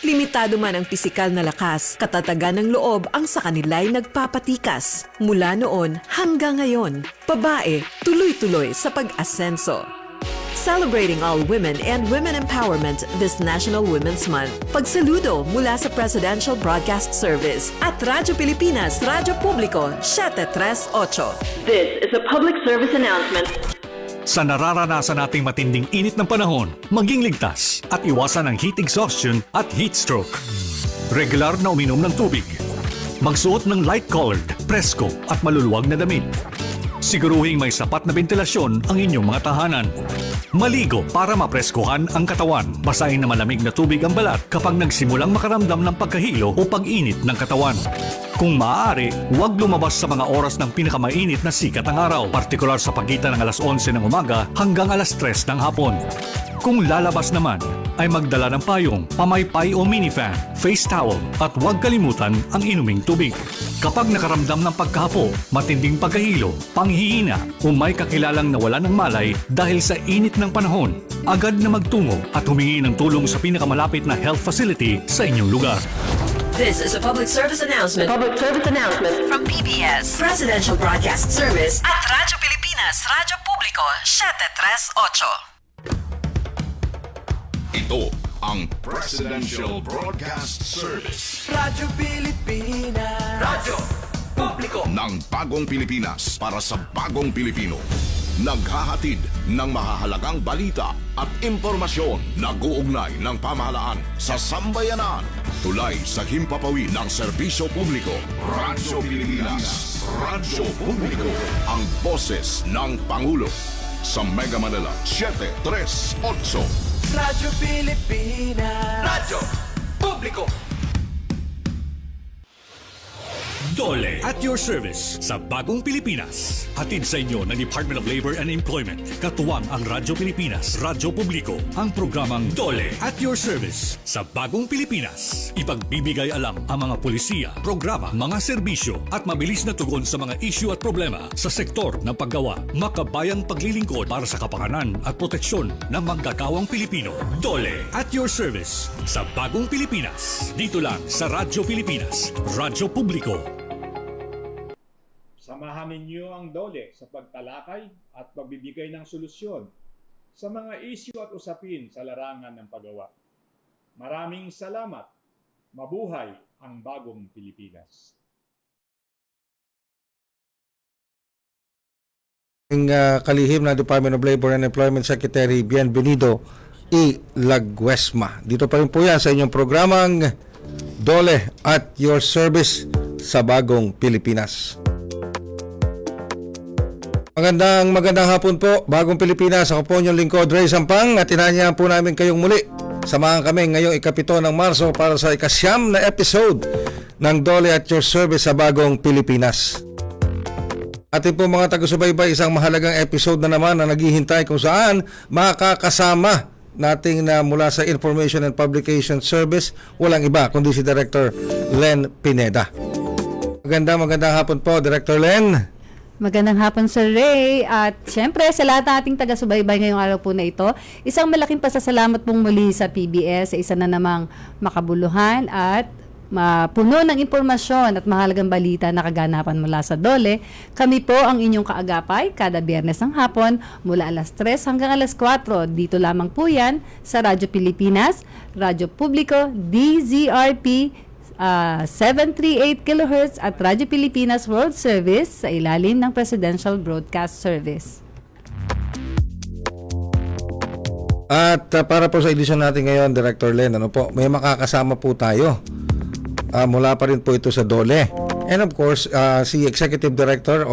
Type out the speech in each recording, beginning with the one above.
Limitado man ang pisikal na lakas, katatagan ng loob ang sa kanila'y nagpapatikas. Mula noon hanggang ngayon, babae tuloy-tuloy sa pag-asenso. Celebrating all women and women empowerment this National Women's Month. Pagsaludo mula sa Presidential Broadcast Service at Radyo Pilipinas, Radyo Publiko, 738. This is a public service announcement. Sa nararanasan nating matinding init ng panahon, maging ligtas at iwasan ang heat exhaustion at heat stroke. Regular na uminom ng tubig. Magsuot ng light-colored, presko at maluluwag na damit. Siguruhing may sapat na ventilasyon ang inyong mga tahanan. Maligo para mapreskuhan ang katawan. Basahin na malamig na tubig ang balat kapag nagsimulang makaramdam ng pagkahilo o pag-init ng katawan. Kung maaari, huwag lumabas sa mga oras ng pinakamainit na sikat ng araw, partikular sa pagitan ng alas 11 ng umaga hanggang alas 3 ng hapon. Kung lalabas naman, ay magdala ng payong, pamaypay o minifan, face towel at huwag kalimutan ang inuming tubig. Kapag nakaramdam ng pagkahapo, matinding pagkahilo, panghihina o may kakilalang nawala ng malay dahil sa init ng panahon, agad na magtungo at humingi ng tulong sa pinakamalapit na health facility sa inyong lugar. This is a public service announcement from PBS, Presidential Broadcast Service at Radyo Pilipinas, Radyo Publiko, 738. Ito ang Presidential Broadcast Service Radyo Pilipinas, Radyo Publiko ng Bagong Pilipinas para sa Bagong Pilipino. Naghahatid ng mahahalagang balita at impormasyon na guugnay ng pamahalaan sa sambayanan. Tulay sa himpapawid ng serbisyo publiko. Radyo Pilipinas, Radyo Publiko, ang boses ng Pangulo. Sa Mega Manila, 738. Radyo Pilipinas, Radyo Publiko. Dole at your service sa Bagong Pilipinas. Hatid sa inyo ng Department of Labor and Employment. Katuwang ang Radyo Pilipinas, Radyo Publiko, ang programang Dole at your service sa Bagong Pilipinas. Ipagbibigay alam ang mga pulisiya, programa, mga serbisyo at mabilis na tugon sa mga isyu at problema sa sektor ng paggawa. Makabayang paglilingkod para sa kapakanan at proteksyon ng manggagawang Pilipino. Dole at your service sa Bagong Pilipinas. Dito lang sa Radyo Pilipinas, Radyo Publiko. Samahan ninyo ang DOLE sa pagtalakay at pagbibigay ng solusyon sa mga isyu at usapin sa larangan ng paggawa. Maraming salamat. Mabuhay ang Bagong Pilipinas. Ang kalihim na Department of Labor and Employment Secretary Bienvenido E. Laguesma. Dito pa rin po yan sa inyong programang DOLE at your service sa Bagong Pilipinas. Magandang hapon po, Bagong Pilipinas. Ako po inyong lingkod, Ray Sampang, at inanyahan po namin kayong muli. Samahan kami ngayong ika-7 ng Marso para sa ika-9 na episode ng DOLE at your service sa Bagong Pilipinas. Atin po mga taga-subaybay, isang mahalagang episode na naman na naghihintay kung saan makakasama nating na mula sa Information and Publication Service, walang iba kundi si Director Len Pineda. Magandang hapon po, Director Len. Magandang hapon, Sir Ray. At syempre, sa lahat ng ating taga-subaybay ngayong araw po na ito, isang malaking pasasalamat pong muli sa PBS sa isa na namang makabuluhan at puno ng impormasyon at mahalagang balita na kaganapan mula sa DOLE. Kami po ang inyong kaagapay kada Biyernes ng hapon mula alas 3 hanggang alas 4. Dito lamang po yan sa Radyo Pilipinas, Radyo Publiko, DZRP 738 kHz at Radyo Pilipinas World Service sa ilalim ng Presidential Broadcast Service. At para po sa edisyon natin ngayon, Director Len, may makakasama po tayo. Mula pa rin po ito sa DOLE. And of course, si Executive Director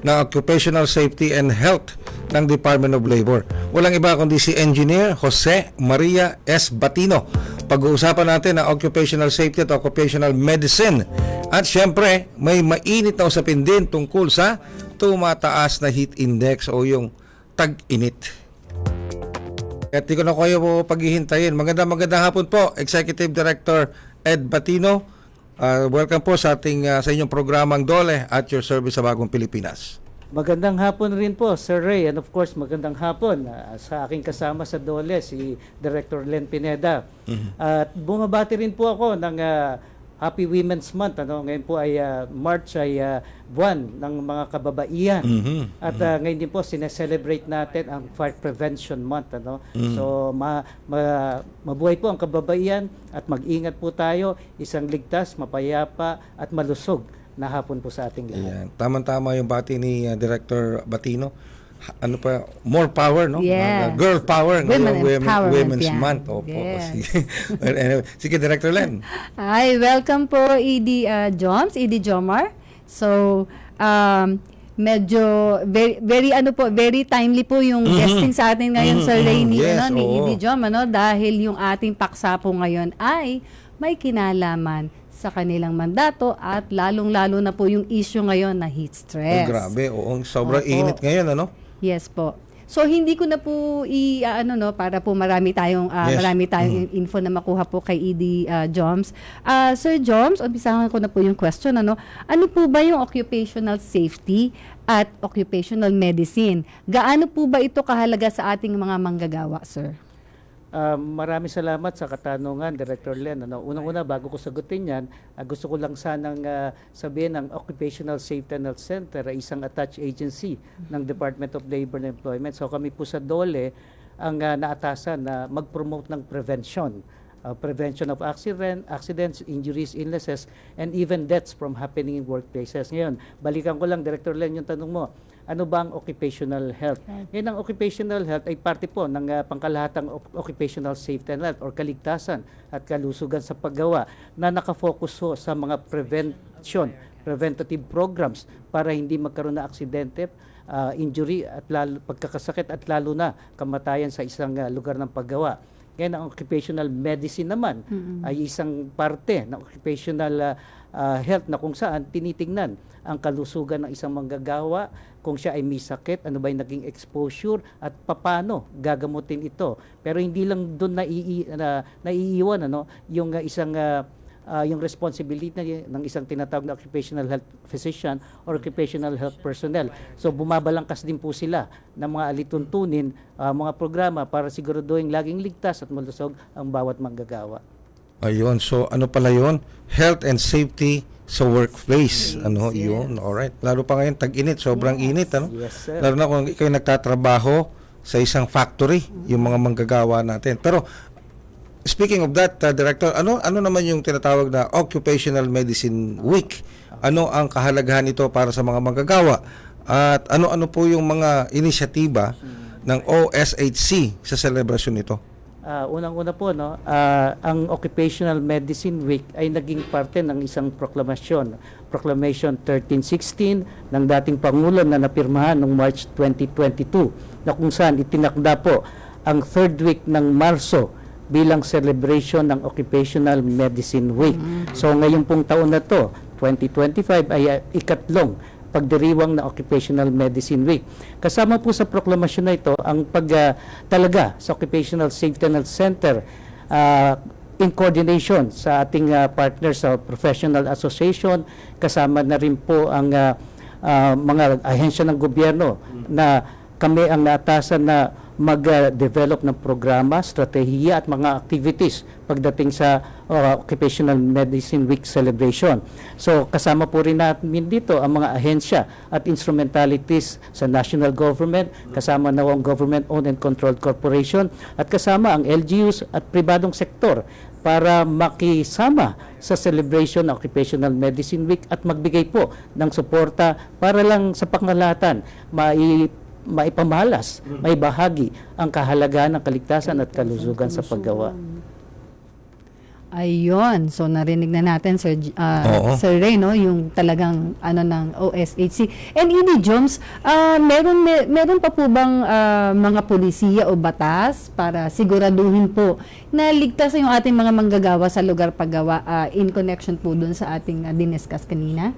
ng Occupational Safety and Health ng Department of Labor. Walang iba kundi si Engineer Jose Maria S. Batino. Pag-uusapan natin ang occupational safety at occupational medicine. At syempre, may mainit na usapin din tungkol sa tumataas na heat index o yung tag-init. At di ko na kayo po paghihintayin. Magandang hapon po, Executive Director Ed Batino. Welcome po sa ating sa inyong programang DOLE at your service sa Bagong Pilipinas. Magandang hapon rin po, Sir Ray, and of course, magandang hapon sa aking kasama sa DOLE, si Director Len Pineda. At bumabati rin po ako ng Happy Women's Month. Ngayon po ay March ay buwan ng mga kababaihan. At ngayon din po, sineselebrate natin ang Fire Prevention Month. So, mabuhay po ang kababaihan at mag-ingat po tayo, isang ligtas, mapayapa at malusog na hapon po sa ating lahat. Ayan. Tama-tama yung bati ni Director Batino. Ano pa, more power, no? Yes. Girl power, Women empowerment Women's yan. Month. Opo. Yes. Sige. Well, anyway, sige, Director Len. Ay, welcome po ED Joms, ED Jomar. So, medyo very timely po yung guesting sa atin ngayon sa Rainy Yes, ni oo. ED Jom, dahil yung ating paksa po ngayon ay may kinalaman sa kanilang mandato at lalong-lalo na po yung issue ngayon na heat Oh, stress. grabe. Oo, sobrang Opo. init ngayon, ano? Yes po. So hindi ko na po para po marami tayong Yes. info na makuha po kay ED Joms. Sir Joms, umpisahan ko na po yung question Ano po ba yung occupational safety at occupational medicine? Gaano po ba ito kahalaga sa ating mga manggagawa, sir? Maraming salamat sa katanungan, Director Len. Unang-una, bago ko sagutin yan, gusto ko lang sanang sabihin ang Occupational Safety and Health Center ay isang attached agency ng Department of Labor and Employment. So kami po sa DOLE ang naatasan na mag-promote ng prevention. Prevention of accidents, injuries, illnesses, and even deaths from happening in workplaces. Ngayon, balikan ko lang, Director Len, yung tanong mo. Ano ba ang occupational health? Yan, ang occupational health ay parte po ng pangkalahatang occupational safety and health or kaligtasan at kalusugan sa paggawa na nakafocus ho sa mga preventative programs para hindi magkaroon ng aksidente, injury at pagkakasakit at lalo na kamatayan sa isang lugar ng paggawa. Ngayon, ang occupational medicine naman ay isang parte ng occupational health na kung saan tinitingnan ang kalusugan ng isang manggagawa, kung siya ay may sakit, ano ba yung naging exposure at paano gagamutin ito. Pero hindi lang doon naiiwan yung isang yung responsibility ng isang tinatawag na occupational health physician or occupational health personnel. So bumabalangkas din po sila ng mga alituntunin, mga programa para siguraduhin laging ligtas at malusog ang bawat manggagawa. Ayun. So, ano pala yun? Health and safety sa workplace. Yun. Alright. Lalo pa ngayon, tag-init. Sobrang init, Yes, sir. Lalo na kung ikaw nagtatrabaho sa isang factory, yung mga manggagawa natin. Pero, speaking of that, Director, ano naman yung tinatawag na Occupational Medicine Week? Ano ang kahalagahan nito para sa mga manggagawa? At ano po yung mga inisyatiba ng OSHC sa selebrasyon nito? Unang-una po, ang Occupational Medicine Week ay naging parte ng isang proklamasyon, Proclamation 1316 ng dating Pangulo na napirmahan noong March 2022, na kung saan itinakda po ang third week ng Marso bilang celebration ng Occupational Medicine Week. So ngayon pong taon na to, 2025, ay ikatlong pagdiriwang na Occupational Medicine Week. Kasama po sa proklamasyon na ito ang talaga sa Occupational Safety and Health Center in coordination sa ating partners sa Professional Association, kasama na rin po ang mga ahensya ng gobyerno na kami ang naatasan na mag-develop ng programa, strategiya at mga activities pagdating sa Occupational Medicine Week celebration. So kasama po rin namin dito ang mga ahensya at instrumentalities sa national government, kasama na ang government-owned and controlled corporation, at kasama ang LGUs at pribadong sektor para makisama sa celebration ng Occupational Medicine Week at magbigay po ng suporta para lang sa pangkalahatan maipamalas, may bahagi ang kahalagahan ng kaligtasan at kalusugan sa paggawa. Ayun. So narinig na natin Sir Ray, yung talagang ng OSHC. And ED Joms, meron pa po bang mga polisiya o batas para siguraduhin po na ligtas yung ating mga manggagawa sa lugar paggawa in connection po dun sa ating diniscuss kanina?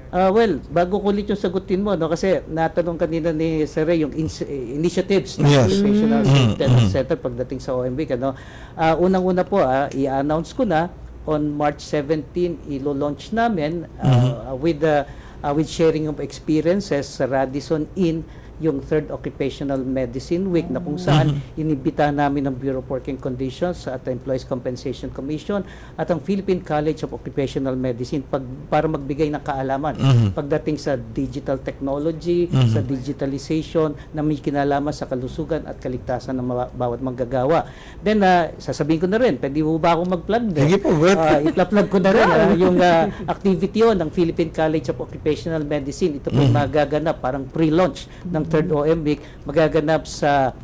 Well, bago ko ulit yung sagutin mo, kasi natanong kanina ni Sir Ray yung initiatives ng Yes. Occupational Safety and Health Center pagdating sa OMB. Unang-una po, i-announce ko na on March 17, ilo-launch namin with with sharing of experiences sa Radisson Inn, yung Third Occupational Medicine Week na kung saan inibita namin ng Bureau of Working Conditions at the Employees Compensation Commission at ang Philippine College of Occupational Medicine para magbigay ng kaalaman pagdating sa digital technology, sa digitalization na may kinalaman sa kalusugan at kaligtasan ng bawat manggagawa. Then, sasabihin ko na rin, pwede mo ba akong mag-plug din? Sige po, I-plug ko na rin yung activity yun ng Philippine College of Occupational Medicine. Ito po magaganap, parang pre-launch ng Third OM Week, magaganap sa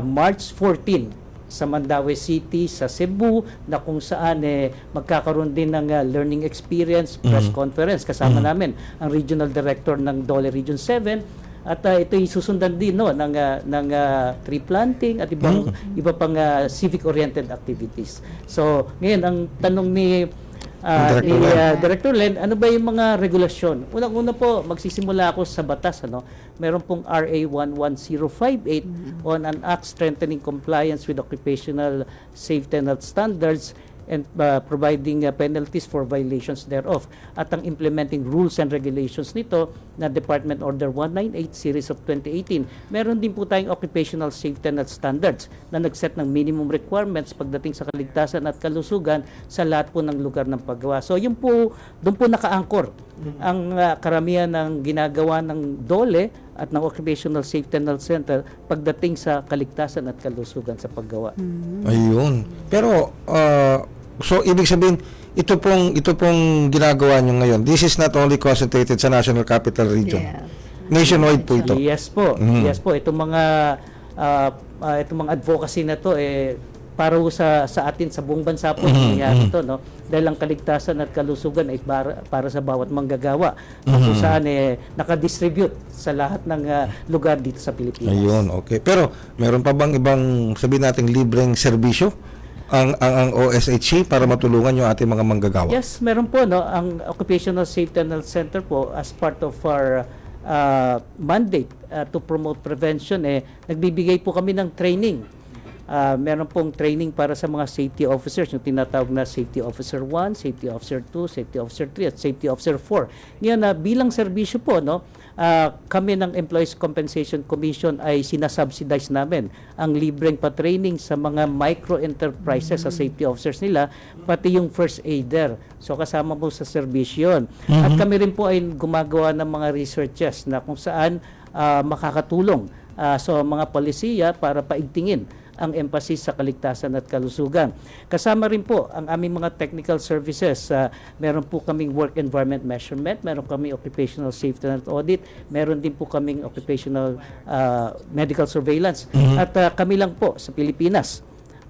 March 14 sa Mandaue City, sa Cebu, na kung saan magkakaroon din ng learning experience, press conference. Kasama namin ang Regional Director ng Dole Region 7 at ito ay susundan din ng tree planting at iba pang civic-oriented activities. So, ngayon, ang tanong ni Director Len, ano ba yung mga regulasyon? Unang-una po, magsisimula ako sa batas. Meron pong RA 11058 on an act strengthening compliance with occupational safety and health standards and providing penalties for violations thereof. At ang implementing rules and regulations nito na Department Order 198 Series of 2018, meron din po tayong occupational safety and health standards na nagset ng minimum requirements pagdating sa kaligtasan at kalusugan sa lahat po ng lugar ng paggawa. So yun po, doon po naka-anchor ang karamihan ng ginagawa ng DOLE at ng Occupational Safety and Health Center pagdating sa kaligtasan at kalusugan sa paggawa. Ayun. Pero, so ibig sabihin, ito pong ginagawa nyo ngayon, this is not only concentrated sa National Capital Region. Yeah. Nationwide po ito. Yes po. Yes po. Itong mga advocacy na to para sa atin sa buong bansa po nangyayari ito, no? Dahil ang kaligtasan at kalusugan ay para sa bawat manggagawa kung saan nakadistribute sa lahat ng lugar dito sa Pilipinas. Ayun, okay. Pero meron pa bang ibang, sabihin nating libreng serbisyo ang OSHC para matulungan yung ating mga manggagawa? Yes, meron po, no. Ang Occupational Safety and Health Center po, as part of our mandate to promote prevention, nagbibigay po kami ng training. Meron pong training para sa mga safety officers, yung tinatawag na Safety Officer 1, Safety Officer 2, Safety Officer 3, at Safety Officer 4. Ngayon, bilang serbisyo po, no, kami ng Employees Compensation Commission ay sinasubsidize namin ang libreng pa-training sa mga micro-enterprises sa safety officers nila, pati yung first aider. So, kasama po sa serbisyo yun. At kami rin po ay gumagawa ng mga researches na kung saan makakatulong sa mga polisiya para paigtingin ang emphasis sa kaligtasan at kalusugan. Kasama rin po ang aming mga technical services. Meron po kaming work environment measurement, meron kaming occupational safety and audit, meron din po kaming occupational medical surveillance. At kami lang po sa Pilipinas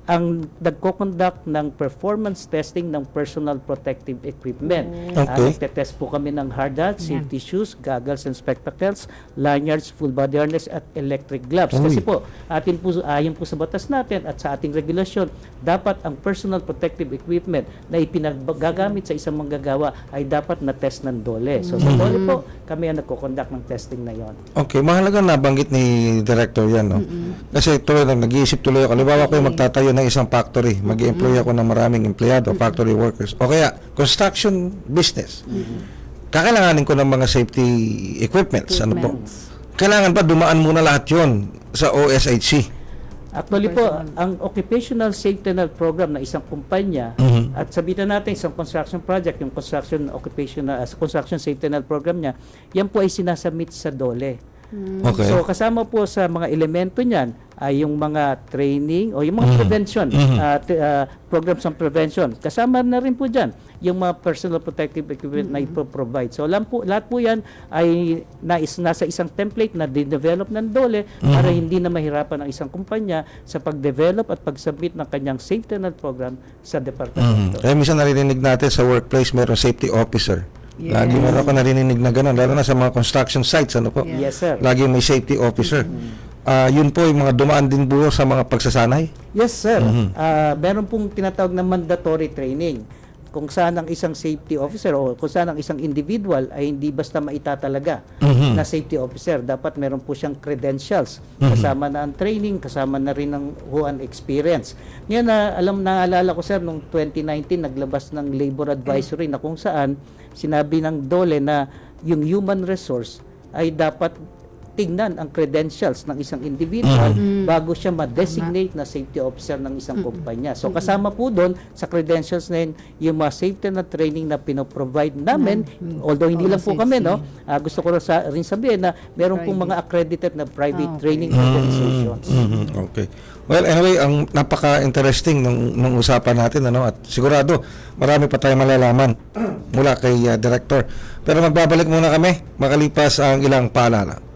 ang nagko-conduct ng performance testing ng personal protective equipment. Okay. Nagtetest po kami ng hard hat, safety shoes, goggles and spectacles, lanyards, full body harness at electric gloves. Kasi po, ayon po sa batas natin at sa ating regulasyon, dapat ang personal protective equipment na ipinagagamit sa isang manggagawa ay dapat na test ng DOLE. So sa DOLE po, kami ang nagko-conduct ng testing na yon. Okay, mahalaga nabanggit ni Director yan, no? Kasi tuloy lang, nag-iisip tuloy ako. Halimbawa ko magtatayo ng isang factory, mag-i-employ ako ng maraming empleyado, factory workers, o kaya construction business. Kakailanganin ko ng mga safety equipments. Ano po? Kailangan ba dumaan muna lahat yon sa OSHC? Actually po, ang Occupational Safety and Health Program na isang kumpanya at sabihin natin isang construction project, yung construction safety and health program niya, yan po ay sinasubmit sa DOLE. Okay. So kasama po sa mga elemento niyan ay yung mga training o yung mga prevention, programs on prevention. Kasama na rin po diyan yung mga personal protective equipment na ipro-provide. So lahat po yan ay nasa isang template na dinevelop ng DOLE para hindi na mahirapan ang isang kumpanya sa pag-develop at pag-submit ng kanyang safety and health program sa departamento. Kaya minsan narinig natin sa workplace meron safety officer. Yes. Lagi meron ako narinig na gano'n, lalo na sa mga construction sites, ano po? Yes, sir. Lagi may safety officer. Yun po yung mga dumaan din po sa mga pagsasanay? Yes, sir. Meron pong tinatawag na mandatory training kung saan ang isang safety officer o kung saan ang isang individual ay hindi basta maitatalaga na safety officer. Dapat meron po siyang credentials. Kasama na ang training, kasama na rin ang huan experience. Ngayon, naalala ko, sir, noong 2019, naglabas ng labor advisory na kung saan sinabi ng DOLE na yung human resource ay dapat tingnan ang credentials ng isang individual bago siya ma-designate na safety officer ng isang kumpanya. So kasama po doon sa credentials na yun, yung mga safety na training na pinoprovide namin, although hindi lang po kami, no, gusto ko rin sabihin na meron pong mga accredited na private training organizations. Okay. Well, anyway, ang napaka-interesting ng usapan natin, ano, at sigurado marami pa tayong malalaman mula kay Director. Pero magbabalik muna kami makalipas ang ilang paalala.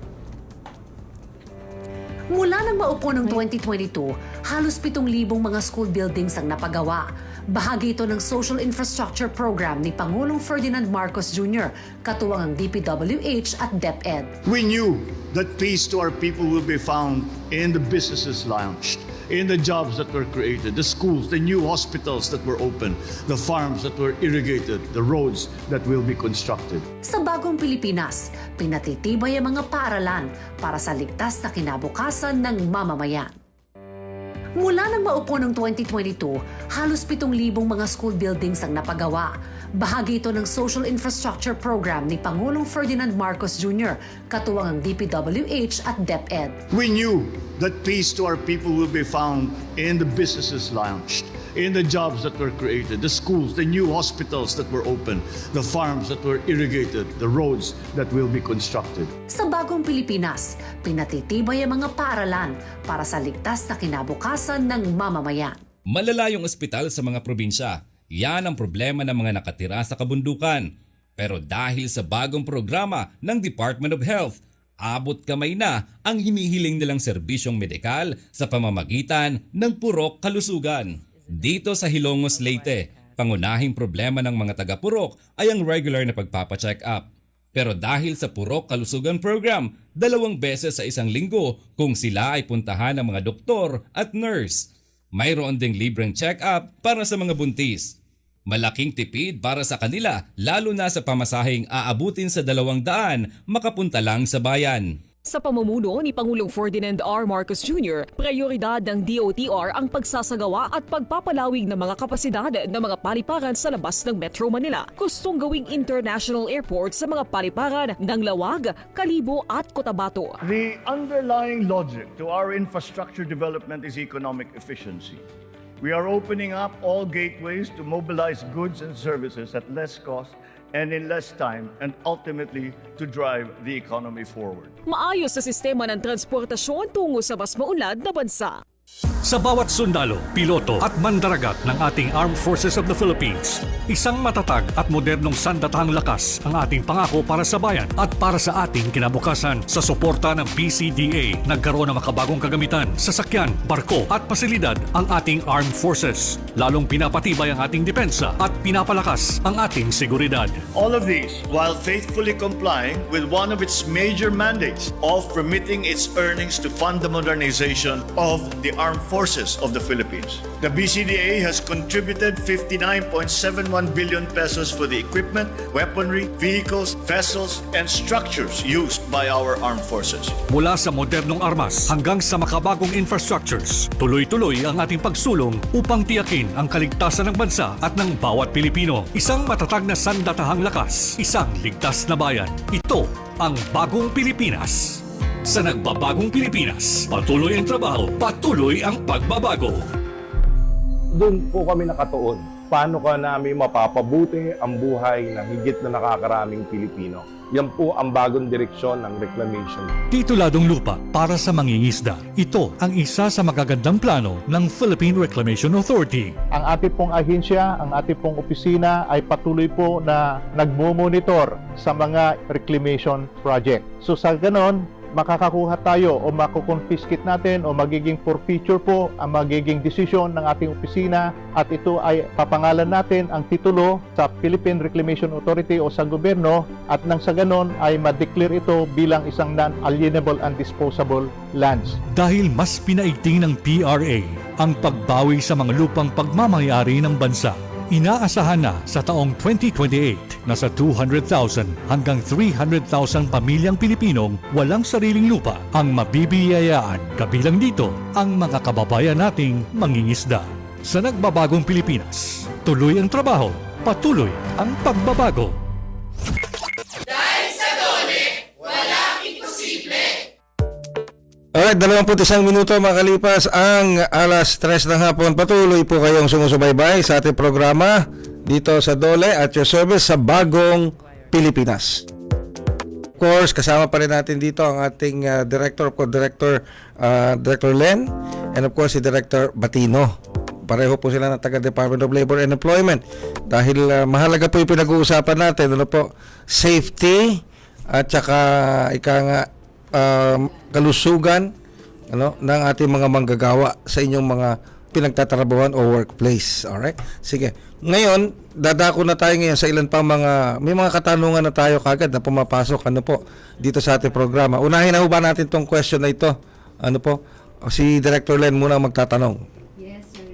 Mula nang maupo ng 2022, halos 7,000 mga school buildings ang napagawa. Bahagi ito ng Social Infrastructure Program ni Pangulong Ferdinand Marcos Jr., katuwang ang DPWH at DepEd. We knew that peace to our people will be found in the businesses launched, in the jobs that were created, the schools, the new hospitals that were opened, the farms that were irrigated, the roads that will be constructed. Sa bagong Pilipinas, pinatitibay ang mga paaralan para sa ligtas na kinabukasan ng mamamayan. Mula nang maupo ng 2022, halos 7,000 mga school buildings ang napagawa. Bahagi ito ng Social Infrastructure Program ni Pangulong Ferdinand Marcos Jr., katuwang ang DPWH at DepEd. We knew that peace to our people will be found in the businesses launched, in the jobs that were created, the schools, the new hospitals that were opened, the farms that were irrigated, the roads that will be constructed. Sa bagong Pilipinas, pinatitibay ang mga paaralan para sa ligtas na kinabukasan ng mamamayan. Malala yung ospital sa mga probinsya. Yan ang problema ng mga nakatira sa kabundukan. Pero dahil sa bagong programa ng Department of Health, abot kamay na ang hinihiling nilang serbisyong medikal sa pamamagitan ng Purok Kalusugan. Dito sa Hilongos, Leyte, pangunahing problema ng mga taga-Purok ay ang regular na pagpapacheck up. Pero dahil sa Purok Kalusugan Program, 2 beses sa isang linggo kung sila ay puntahan ng mga doktor at nurse. Mayroon ding libreng check-up para sa mga buntis. Malaking tipid para sa kanila, lalo na sa pamasahing aabutin sa 200 makapunta lang sa bayan. Sa pamumuno ni Pangulong Ferdinand R. Marcos Jr., prioridad ng DOTR ang pagsasagawa at pagpapalawig ng mga kapasidad ng mga paliparan sa labas ng Metro Manila. Gustong gawing international airport sa mga paliparan ng Lawag, Kalibo at Cotabato. The underlying logic to our infrastructure development is economic efficiency. We are opening up all gateways to mobilize goods and services at less cost and in less time, and ultimately to drive the economy forward. Maayos sa sistema ng transportasyon tungo sa mas maunlad na bansa. Sa bawat sundalo, piloto at mandaragat ng ating Armed Forces of the Philippines, isang matatag at modernong sandatahang lakas ang ating pangako para sa bayan at para sa ating kinabukasan. Sa suporta ng PCDA, nagkaroon ng makabagong kagamitan, sasakyan, barko at pasilidad ang ating Armed Forces. Lalong pinapatibay ang ating depensa at pinapalakas ang ating seguridad. All of these while faithfully complying with one of its major mandates of remitting its earnings to fund the modernization of the Armed Forces of the Philippines. The BCDA has contributed 59.71 billion pesos for the equipment, weaponry, vehicles, vessels, and structures used by our armed forces. Mula sa modernong armas hanggang sa makabagong infrastructures, tuloy-tuloy ang ating pagsulong upang tiyakin ang kaligtasan ng bansa at ng bawat Pilipino. Isang matatag na sandatahang lakas, isang ligtas na bayan. Ito ang Bagong Pilipinas. Sa nagbabagong Pilipinas, patuloy ang trabaho, patuloy ang pagbabago. Doon po kami nakatuon. Paano ka namin mapapabuti ang buhay ng higit na nakakaraming Pilipino? Yan po ang bagong direksyon ng reclamation. Tituladong lupa para sa mangingisda. Ito ang isa sa magagandang plano ng Philippine Reclamation Authority. Ang ating pong ahensya, ang ating pong opisina ay patuloy po na nagmo-monitor sa mga reclamation project. So sa ganon, makakakuha tayo o makukonfiscate natin o magiging forfeiture po ang magiging desisyon ng ating opisina at ito ay papangalan natin ang titulo sa Philippine Reclamation Authority o sa gobyerno at nang sa ganon ay ma-declare ito bilang isang non-alienable and disposable lands. Dahil mas pinaigting ng PRA ang pagbawi sa mga lupang pagmamayari ng bansa, inaasahan na sa taong 2028 na sa 200,000 hanggang 300,000 pamilyang Pilipinong walang sariling lupa ang mabibiyayaan. Kabilang dito ang mga kababayan nating mangingisda. Sa nagbabagong Pilipinas, tuloy ang trabaho, patuloy ang pagbabago. Dahil sa Alright, 21 minuto makalipas ang alas 3 ng hapon. Patuloy po kayong sumusubaybay sa ating programa dito sa Dole at your service sa Bagong Pilipinas. Of course, kasama pa rin natin dito ang ating Director Len, and of course si Director Batino. Pareho po sila ng taga Department of Labor and Employment dahil mahalaga po yung pinag-uusapan natin, ano po, safety at saka kalusugan ng ating mga manggagawa sa inyong mga pinagtatrabahuan o workplace. Alright? Sige. Ngayon, dadako na tayo ngayon sa ilan pang may mga katanungan na tayo kagad na pumapasok dito sa ating programa. Unahin na ba natin tong question na ito? Si Director Len muna magtatanong. Yes, sir.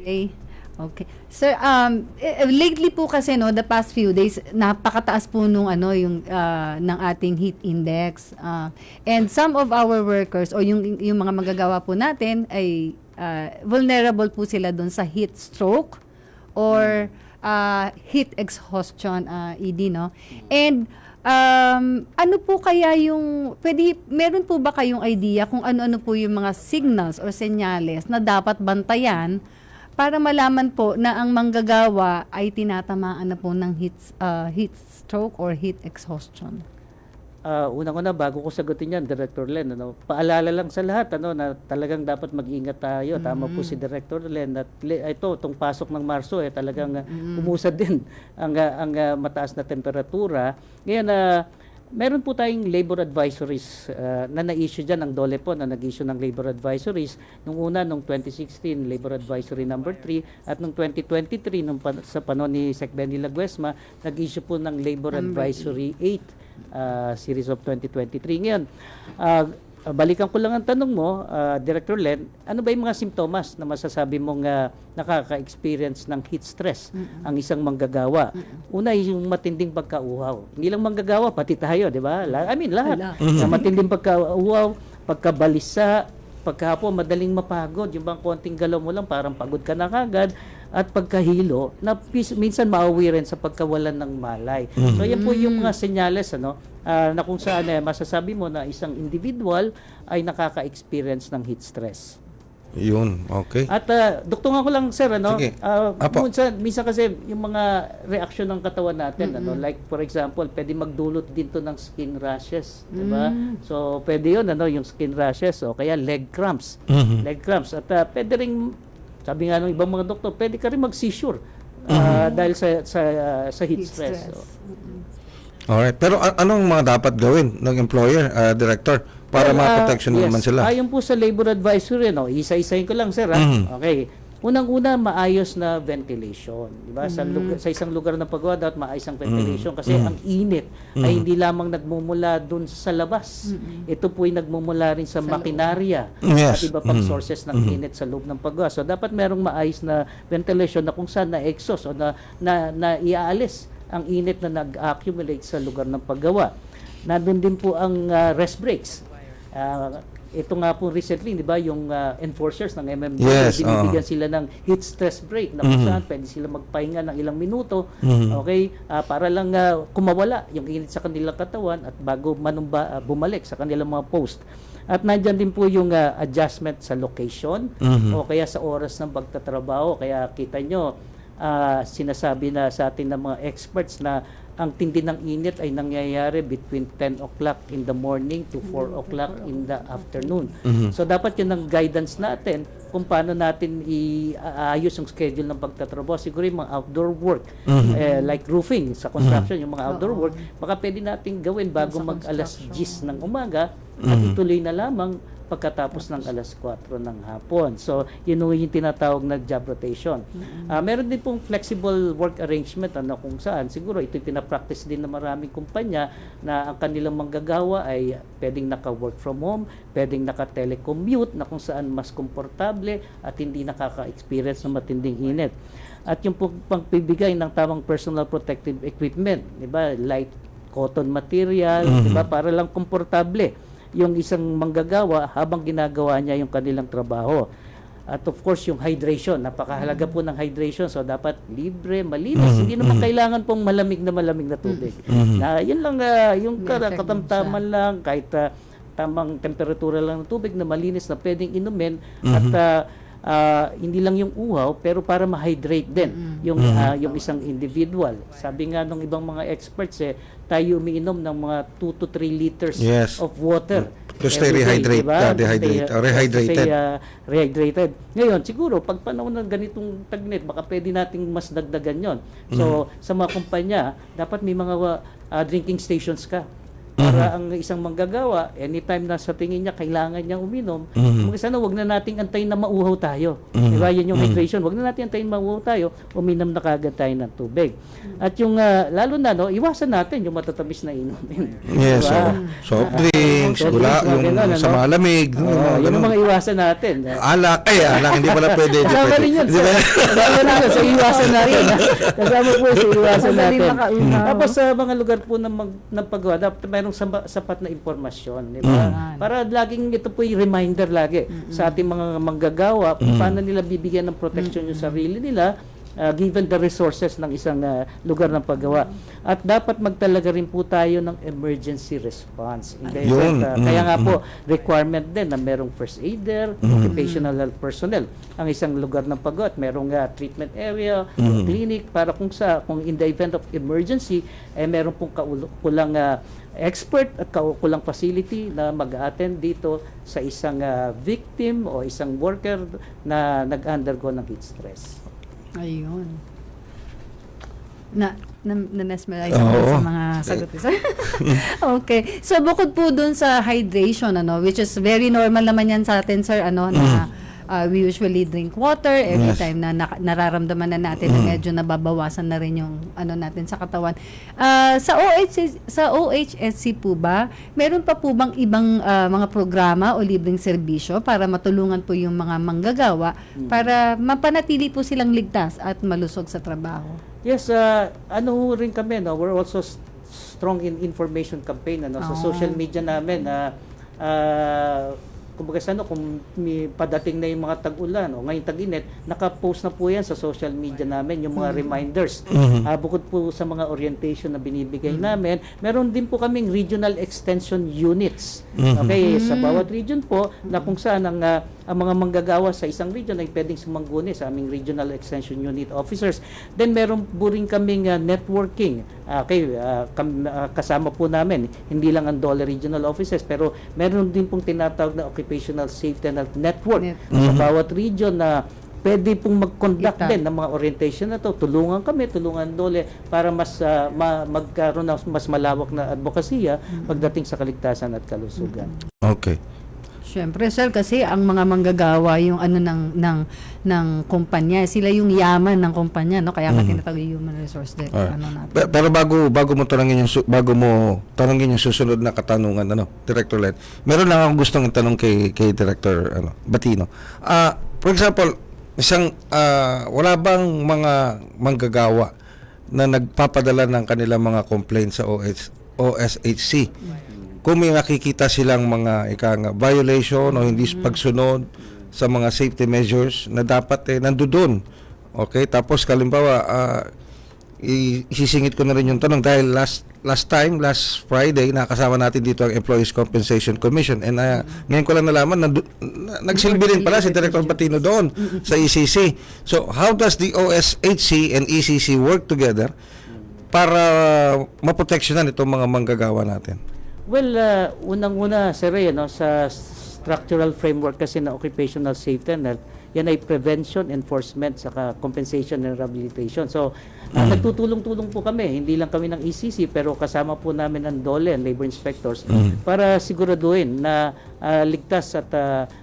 Okay. Sir, lately po kasi the past few days napakataas po nung ng ating heat index. And some of our workers o yung mga magagawa po natin ay vulnerable po sila doon sa heat stroke or heat exhaustion, ED, no? And ano po kaya meron po ba kayong idea kung ano-ano po yung mga signals or senyales na dapat bantayan para malaman po na ang manggagawa ay tinatamaan na po ng heat stroke or heat exhaustion? Unang-una, bago ko sagutin yan, Director Len, paalala lang sa lahat na talagang dapat mag-ingat tayo. Tama po si Director Len. At itong pasok ng Marso, talagang umusad din ang mataas na temperatura. Ngayon, meron po tayong labor advisories na na-issue dyan, ang DOLE po na nag-issue ng labor advisories. Nung una, nung 2016, labor advisory number 3, at nung 2023, sa panon ni Sec. Benny Laguesma, nag-issue po ng labor advisory 8, series of 2023. Ngayon, balikan ko lang ang tanong mo, Director Len, ano ba yung mga simptomas na masasabi mong nakaka-experience ng heat stress ang isang manggagawa? Una, yung matinding pagkauhaw. Hindi lang manggagawa, pati tayo, di ba? Lahat. Sa matinding pagkauhaw, pagkabalisa, pagkahapon, madaling mapagod. Yung bang konting galaw mo lang, parang pagod ka na kagad. At pagkahilo, na minsan mauwi rin sa pagkawalan ng malay. So yan po yung mga senyales na kung saan masasabi mo na isang individual ay nakaka-experience ng heat stress. Yun, okay. At duktungan ko lang, sir, Sige. minsan kasi yung mga reaksyon ng katawan natin, like for example, pwede magdulot din to ng skin rashes, di ba? So pwede yun, yung skin rashes o kaya leg cramps. Leg cramps. At pwede rin, sabi nga ng ibang mga doktor, pwede ka rin mag-seizure dahil sa heat stress. Alright. Pero anong mga dapat gawin ng employer, Director, para ma-protection naman sila? Ayon po sa labor advisory, isa-isahin ko lang, sir. Okay. Unang-una, maayos na ventilation. Diba? Sa isang lugar ng paggawa, dapat maayos ang ventilation kasi ang init ay hindi lamang nagmumula dun sa labas. Ito po ay nagmumula rin sa makinarya at iba pang sources ng init sa loob ng paggawa. So, dapat merong maayos na ventilation na kung saan na-exhaust o na iaalis ang init na nag-accumulate sa lugar ng paggawa. Nandun din po ang rest breaks. Ito nga po recently, di ba, yung enforcers ng MMDA, binibigyan sila ng heat stress break na kung saan pwede sila magpahinga ng ilang minuto, okay, para lang kumawala yung init sa kanilang katawan at bago bumalik sa kanilang mga post. At nandyan din po yung adjustment sa location o kaya sa oras ng pagtatrabaho. Kaya kita nyo, sinasabi na sa atin ng mga experts na ang tindi ng init ay nangyayari between 10 o'clock in the morning to 4 o'clock in the afternoon. So dapat yun ang guidance natin kung paano natin iayos yung schedule ng pagtatrabaho. Siguro yung mga outdoor work, like roofing sa construction, yung mga outdoor work, baka pwede natin gawin bago mag-alas 10 ng umaga at ituloy na lamang pagkatapos ng alas 4 ng hapon. So, yun yung tinatawag na job rotation. Meron din pong flexible work arrangement kung saan siguro ito pinapractice din ng maraming kumpanya na ang kanilang manggagawa ay pwedeng naka-work from home, pwedeng naka-telecommute na kung saan mas komportable at hindi nakaka-experience ng matinding init. At yung pagbibigay ng tamang personal protective equipment, di ba? Light cotton material, di ba? Para lang komportable yung isang manggagawa habang ginagawa niya yung kanilang trabaho. At of course, yung hydration. Napakahalaga po ng hydration. So, dapat libre, malinis. Hindi naman kailangan pong malamig na tubig. Yun lang, yung katamtaman lang, kahit tamang temperatura lang ng tubig na malinis na pwedeng inumin at hindi lang yung uhaw pero para ma-hydrate din yung isang individual. Sabi nga ng ibang mga experts tayo umiinom ng mga 2 to 3 liters of water. To stay every day, rehydrated. Rehydrated. Ngayon, siguro, pag panahon ng ganitong tagnet, baka pwede nating mas dagdagan yon. So, sa mga kumpanya, dapat may mga drinking stations ka. Para ang isang manggagawa, anytime na sa tingin niya, kailangan niyang uminom, sana wag na nating antayin na mauhaw tayo. Diba? Yan yung hydration. Wag na natin antayin na mauhaw tayo, uminom na kagad tayo ng tubig. At yung, lalo na, iwasan natin yung matatamis na inumin. Yes, diba? soft drinks, yung sa malamig. Yun ang mga iwasan natin. Alak, hindi pala pwede. Kasama rin yun. Kasama rin yun. Sa iwasan natin. Kasama po sa iwasan natin. Tapos sa mga lugar po ng paggawa, dapat mayroong sapat na impormasyon, di ba? Para laging ito po yung reminder lagi sa ating mga manggagawa kung paano nila bibigyan ng protection yung sarili nila given the resources ng isang lugar ng paggawa. At dapat magtalaga rin po tayo ng emergency response. Kaya nga po, requirement din na merong first aider, occupational health personnel. Ang isang lugar ng paggawa at merong treatment area, clinic, para kung in the event of emergency, meron pong kulang expert at kulang facility na mag-attend dito sa isang victim o isang worker na nag-undergo ng heat stress. Ayun. Na-mesmerize ako sa mga sagot. Okay. So, bukod po dun sa hydration, which is very normal naman yan sa atin, sir, na we usually drink water every time na nararamdaman na natin na medyo nababawasan na rin yung natin sa katawan. Sa OHSC po ba, meron pa po bang ibang mga programa o libreng serbisyo para matulungan po yung mga manggagawa para mapanatili po silang ligtas at malusog sa trabaho? Yes, rin kami, we're also strong in information campaign sa social media namin kumbaga kung may padating na yung mga tag-ulan o ngayong tag-init, naka-post na po yan sa social media namin yung mga reminders. Bukod po sa mga orientation na binibigay namin, meron din po kaming regional extension units. Okay, sa bawat region po na kung saan ang mga manggagawa sa isang region ay pwedeng sumangguni sa aming regional extension unit officers. Then meron po rin kaming networking. Kasama po namin hindi lang ang DOLE regional offices pero meron din pong tinatawag na occupational safety and health network sa bawat region na pwede pong mag-conduct din ng mga orientation na to. Tulungan DOLE para magkaroon ng mas malawak na advokasya pagdating sa kaligtasan at kalusugan. Okay. Siyempre, sir, kasi ang mga manggagawa yung ng kumpanya, sila yung yaman ng kumpanya, kaya tinatawag yung human resource din. Pero bago mo tanungin yung susunod na katanungan, Director Len, meron lang akong gustong itanong kay Director Batino. For example, wala bang mga manggagawa na nagpapadala ng kanilang mga complaints sa OSHC? Kung may nakikita silang mga violation o hindi pagsunod sa mga safety measures na dapat nandoon. Okay? Tapos kalimbawa, isisingit ko na rin yung tanong dahil last Friday, nakasama natin dito ang Employees Compensation Commission. And ngayon ko lang nalaman, nagsilbi rin pala si Director Batino doon sa ECC. So, how does the OSHC and ECC work together para maproteksyonan itong mga manggagawa natin? Well, unang-una, Sir Ray, sa structural framework kasi na occupational safety and health, yan ay prevention, enforcement, saka compensation and rehabilitation. So, nagtutulong-tulong po kami. Hindi lang kami ng ECC, pero kasama po namin ang DOLE and labor inspectors para siguraduhin na ligtas at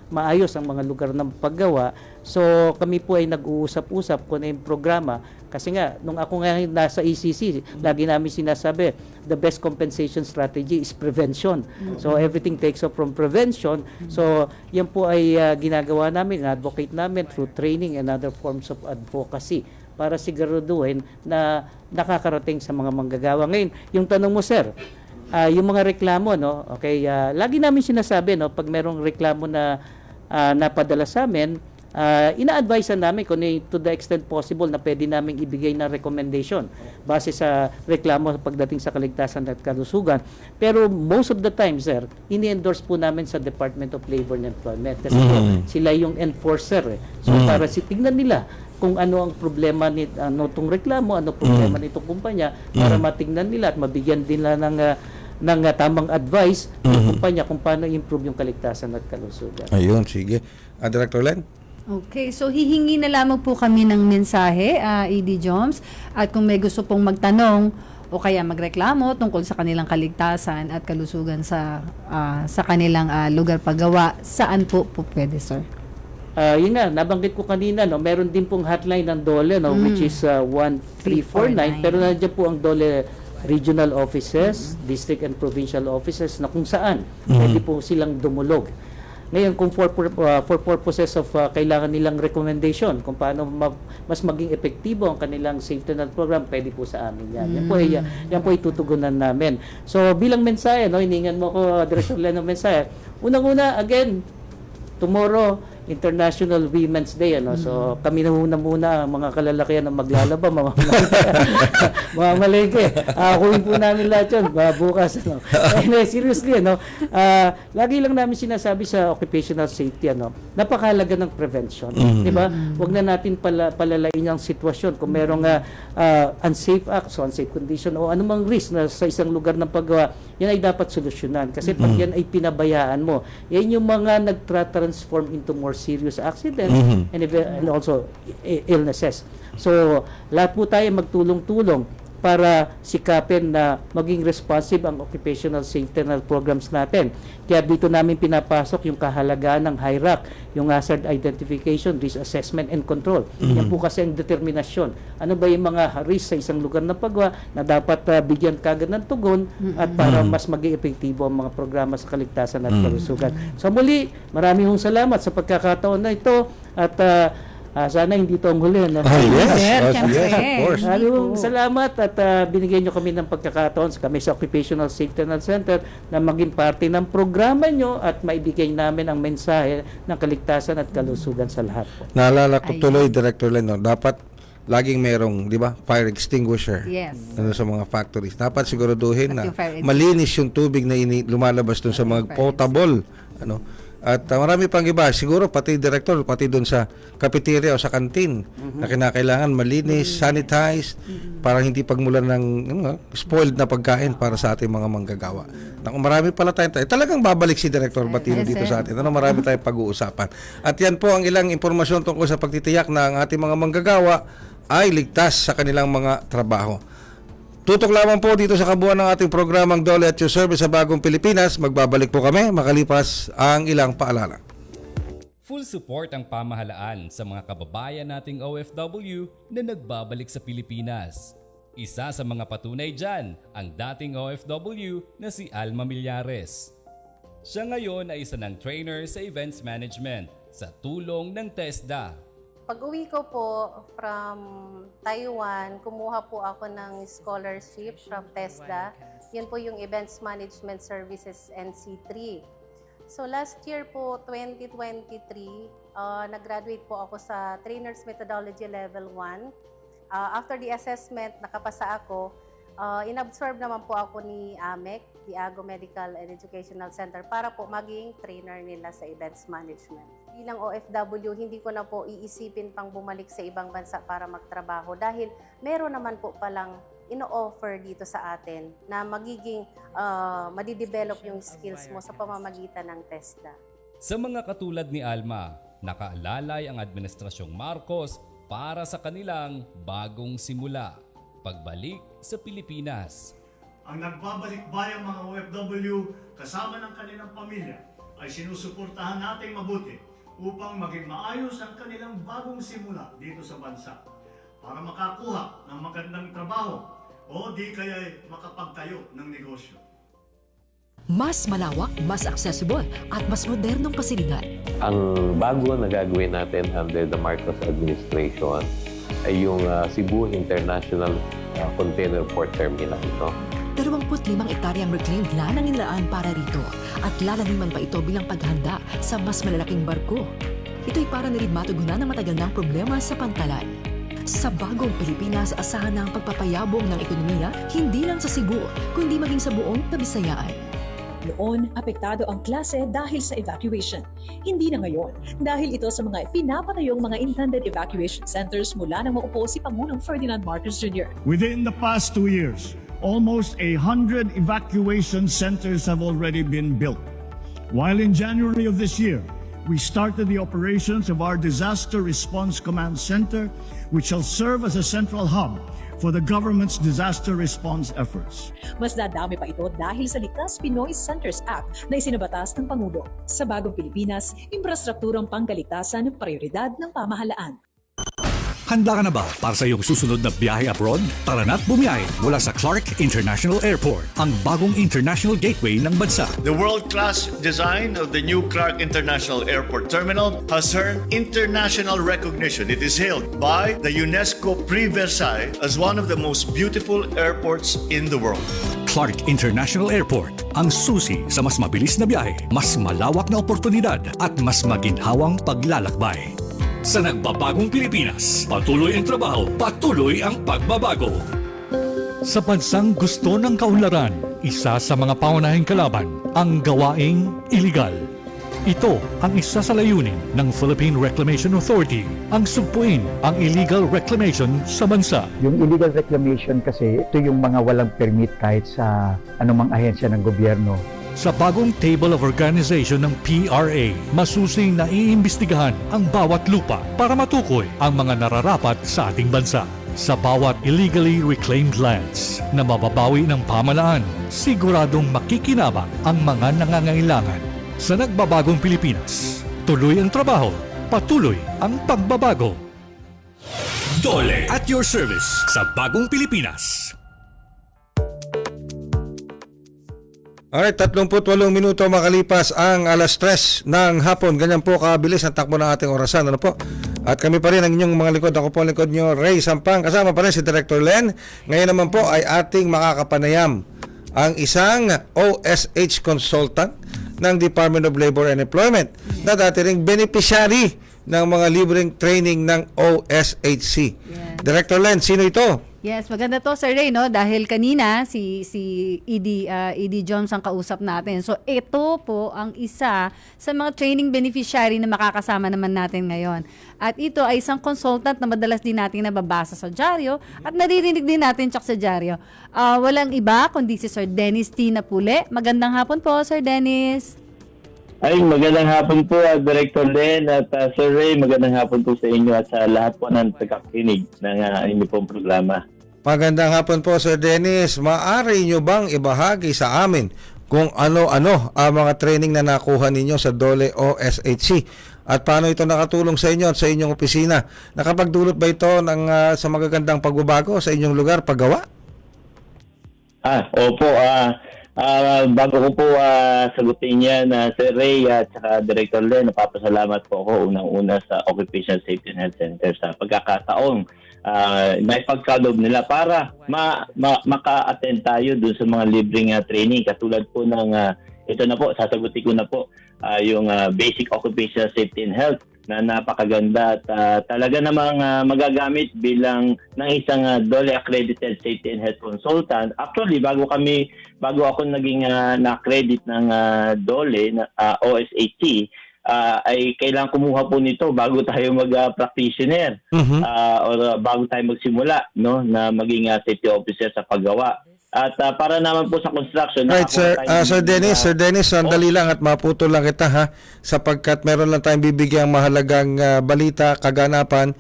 maayos ang mga lugar ng paggawa. So, kami po ay nag-uusap-usap kung ano yung programa. Kasi nga, nung ako nga nasa ECC, lagi namin sinasabi, the best compensation strategy is prevention. So, everything takes off from prevention. So, yan po ay ginagawa namin, advocate namin through training and other forms of advocacy para siguraduhin na nakakarating sa mga manggagawa. Ngayon, yung tanong mo, sir, yung mga reklamo, okay, lagi namin sinasabi, pag merong reklamo na napadala sa amin, ina-advise namin kung to the extent possible na pwede namin ibigay na recommendation base sa reklamo pagdating sa kaligtasan at kalusugan. Pero most of the time, sir, ini-endorse po namin sa Department of Labor and Employment kasi po, sila yung enforcer. So para tignan nila kung ano ang problema ano tong reklamo, ano problema nitong kumpanya para matingnan nila at mabigyan din nila ng tamang advice ng kumpanya kung paano improve yung kaligtasan at kalusugan. Ayun, sige. Director Len? Okay, so hihingi na lamang po kami ng mensahe, ED Joms, at kung may gusto pong magtanong o kaya magreklamo tungkol sa kanilang kaligtasan at kalusugan sa kanilang lugar paggawa, saan po pwede, sir? Yun nga, nabanggit ko kanina, no, meron din pong hotline ng DOLE, no, which is 1349, pero nandiyan po ang DOLE regional offices, district and provincial offices na kung saan pwede po silang dumulog. Ngayon, kung for purposes of kailangan nilang recommendation kung paano mas maging epektibo ang kanilang safety net program, pwede po sa amin yan. Yan po itutugunan namin. So, bilang mensahe, no, hiningan mo ko, Director Len, ng mensahe. Unang-una, again, tomorrow, International Women's Day, ano. So kami na muna mga kalalakihan na maglalaba, mamalengke. Kuhin po namin lahat 'yon bukas, ano. Anyway, seriously, ano. Lagi lang namin sinasabi sa occupational safety, ano. Napakahalaga ng prevention, 'di ba? Huwag na natin palalain ang sitwasyon kung merong unsafe acts, unsafe condition o anumang risk na sa isang lugar ng paggawa. Yan ay dapat solusyonan kasi pag yan ay pinabayaan mo, yan yung mga nagtra-transform into more serious accidents and also illnesses. So, lahat po tayo magtulong-tulong para sikapin na maging responsive ang occupational safety net programs natin. Kaya dito namin pinapasok yung kahalagaan ng HIRAC, yung hazard identification, risk assessment and control. Yan po kasi ang determinasyon. Ano ba yung mga risk sa isang lugar na paggawa na dapat bigyan kagad ng tugon at para mas maging epektibo ang mga programa sa kaligtasan at kalusugan. So muli, maraming salamat sa pagkakataon na ito at sana hindi ito ang huli. No? Yes, of course. Salamat at binigyan nyo kami ng pagkakataon sa kami sa Occupational Safety and Health Center na maging parte ng programa nyo at maibigay namin ang mensahe ng kaligtasan at kalusugan sa lahat po. Naalala ko tuloy, Director Len, no? Dapat laging merong, di ba, fire extinguisher. Yes. Ano sa mga factories. Dapat siguraduhin na malinis yung tubig na lumalabas dun sa mga potable. Ano? At marami pang iba, siguro pati director, pati doon sa cafeteria o sa kantin na kinakailangan malinis, sanitized, para hindi pagmulan ng spoiled na pagkain para sa ating mga manggagawa. Naku, marami pala tayo. Talagang babalik si Director Batino dito sa atin. Ano, marami tayong pag-uusapan. At yan po ang ilang impormasyon tungkol sa pagtitiyak na ang ating mga manggagawa ay ligtas sa kanilang mga trabaho. Tutok lamang po dito sa kabuuan ng ating programang Dole at Your Service sa Bagong Pilipinas. Magbabalik po kami makalipas ang ilang paalala. Full support ang pamahalaan sa mga kababayan nating OFW na nagbabalik sa Pilipinas. Isa sa mga patunay dyan ang dating OFW na si Alma Millares. Siya ngayon ay isa ng trainer sa events management sa tulong ng TESDA. Pag-uwi ko po from Taiwan, kumuha po ako ng scholarship from TESDA. Yun po yung Events Management Services NC3. So last year po, 2023, nag-graduate po ako sa Trainer's Methodology Level 1. After the assessment, nakapasa ako. In-absorb naman po ako ni AMEC, the Ago Medical and Educational Center, para po maging trainer nila sa events management. Bilang OFW, hindi ko na po iisipin pang bumalik sa ibang bansa para magtrabaho dahil meron naman po palang ino-offer dito sa atin na magiging madidevelop yung skills mo sa pamamagitan ng TESDA. Sa mga katulad ni Alma, nakaalalay ang Administrasyong Marcos para sa kanilang bagong simula, pagbalik sa Pilipinas. Ang nagbabalik-bayang mga OFW kasama ng kanilang pamilya ay sinusuportahan nating mabuti upang maging maayos ang kanilang bagong simula dito sa bansa para makakuha ng magandang trabaho o di kaya'y makapagtayo ng negosyo. Mas malawak, mas accessible at mas modernong pasilidad. Ang bago na gagawin natin under the Marcos administration ay yung Cebu International Container Port Terminal. 25 ektaryang reclaimed land ang inilaan para rito at lalaniman pa ito bilang paghanda sa mas malalaking barko. Ito'y para na rin matugunan ang matagal ng problema sa pantalan. Sa bagong Pilipinas, asahan na ang pagpapayabong ng ekonomiya hindi lang sa Cebu, kundi maging sa buong Kabisayaan. Noon, apektado ang klase dahil sa evacuation. Hindi na ngayon, dahil ito sa mga pinapatayong mga intended evacuation centers mula nang maupo si Pangulong Ferdinand Marcos Jr. Within the past 2 years, almost 100 evacuation centers have already been built. While in January of this year, we started the operations of our Disaster Response Command Center, which shall serve as a central hub for the government's disaster response efforts. Mas dadami pa ito dahil sa Ligtas Pinoy Centers Act na isinabatas ng Pangulo. Sa bagong Pilipinas, infrastrukturang pangkaligtasan ang prioridad ng pamahalaan. Handa ka na ba para sa iyong susunod na biyahe abroad? Tara na't bumiyahe mula sa Clark International Airport, ang bagong international gateway ng bansa. The world-class design of the new Clark International Airport Terminal has earned international recognition. It is hailed by the UNESCO Prix Versailles as one of the most beautiful airports in the world. Clark International Airport, ang susi sa mas mabilis na biyahe, mas malawak na oportunidad at mas maginhawang paglalakbay. Sa nagbabagong Pilipinas, patuloy ang trabaho, patuloy ang pagbabago. Sa bansang gusto ng kaunlaran, isa sa mga paunahing kalaban, ang gawaing iligal. Ito ang isa sa layunin ng Philippine Reclamation Authority, ang sugpuin ang illegal reclamation sa bansa. Yung illegal reclamation kasi, ito yung mga walang permit kahit sa anumang ahensya ng gobyerno. Sa bagong Table of Organization ng PRA, masusing naiimbestigahan ang bawat lupa para matukoy ang mga nararapat sa ating bansa. Sa bawat illegally reclaimed lands na mababawi ng pamahalaan, siguradong makikinabang ang mga nangangailangan. Sa nagbabagong Pilipinas, tuloy ang trabaho, patuloy ang pagbabago. Dole at your service sa bagong Pilipinas. Alright, 38 minuto makalipas ang 3:00 ng hapon. Ganyan po kabilis ang takbo ng ating orasan. Ano po? At kami pa rin ang inyong mga likod. Ako po ang likod nyo, Ray Sampang. Kasama pa rin si Director Len. Ngayon naman po ay ating makakapanayam ang isang OSH consultant ng Department of Labor and Employment na dati ring beneficiary ng mga libreng training ng OSHC. Yeah. Director Len, sino ito? Yes, maganda to Sir Ray, no? Dahil kanina si ED Jones ang kausap natin. So ito po ang isa sa mga training beneficiary na makakasama naman natin ngayon. At ito ay isang consultant na madalas din natin nababasa sa dyaryo at naririnig din natin tsak sa dyaryo. Walang iba kundi si Sir Dennis T. Napule. Magandang hapon po, Sir Dennis. Ay, magandang hapon po, Director Len at Sir Ray. Magandang hapon po sa inyo at sa lahat po ng tagakinig ng inyong pong programa. Magandang hapon po, Sir Dennis. Maaari nyo bang ibahagi sa amin kung ano-ano ang mga training na nakuha ninyo sa Dole OSHC at paano ito nakatulong sa inyo at sa inyong opisina? Nakapagdulot ba ito sa magagandang pagbabago sa inyong lugar, paggawa? Opo. Bago ko po sagutin yan, Sir Ray at saka Director Len, napapasalamat po ako unang-una sa Occupational Safety and Health Center sa pagkakataong may pagkaloob nila para maka-attend tayo dun sa mga libreng training. Katulad po ng, ito na po, sasagutin ko na po, yung Basic Occupational Safety and Health na napakaganda at talaga namang magagamit bilang ng isang Dole Accredited Safety and Health Consultant. Actually, bago ako naging na-accredit ng Dole, OSHC, ay kailangan kumuha po nito bago tayo mag-practitioner or bago tayo magsimula na maging safety officer sa paggawa. At para naman po sa construction... Right, Sir Dennis, sandali lang at maputol lang kita ha, sapagkat meron lang tayong bibigyang mahalagang balita, kaganapan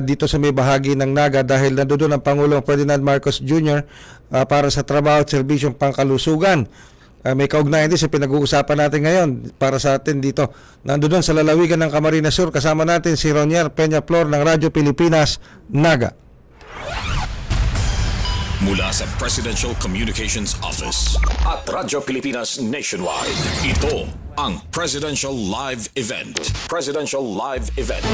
dito sa may bahagi ng Naga dahil nandoon ang Pangulong Ferdinand Marcos Jr. Para sa trabaho at serbisyong pangkalusugan. May kaugnayan din sa pinag-uusapan natin ngayon para sa atin dito. Nandoon sa lalawigan ng Camarines Sur, kasama natin si Ronier Peña Flor ng Radyo Pilipinas, Naga. Mula sa Presidential Communications Office at Radyo Pilipinas Nationwide, ito ang Presidential Live Event. Presidential Live Event.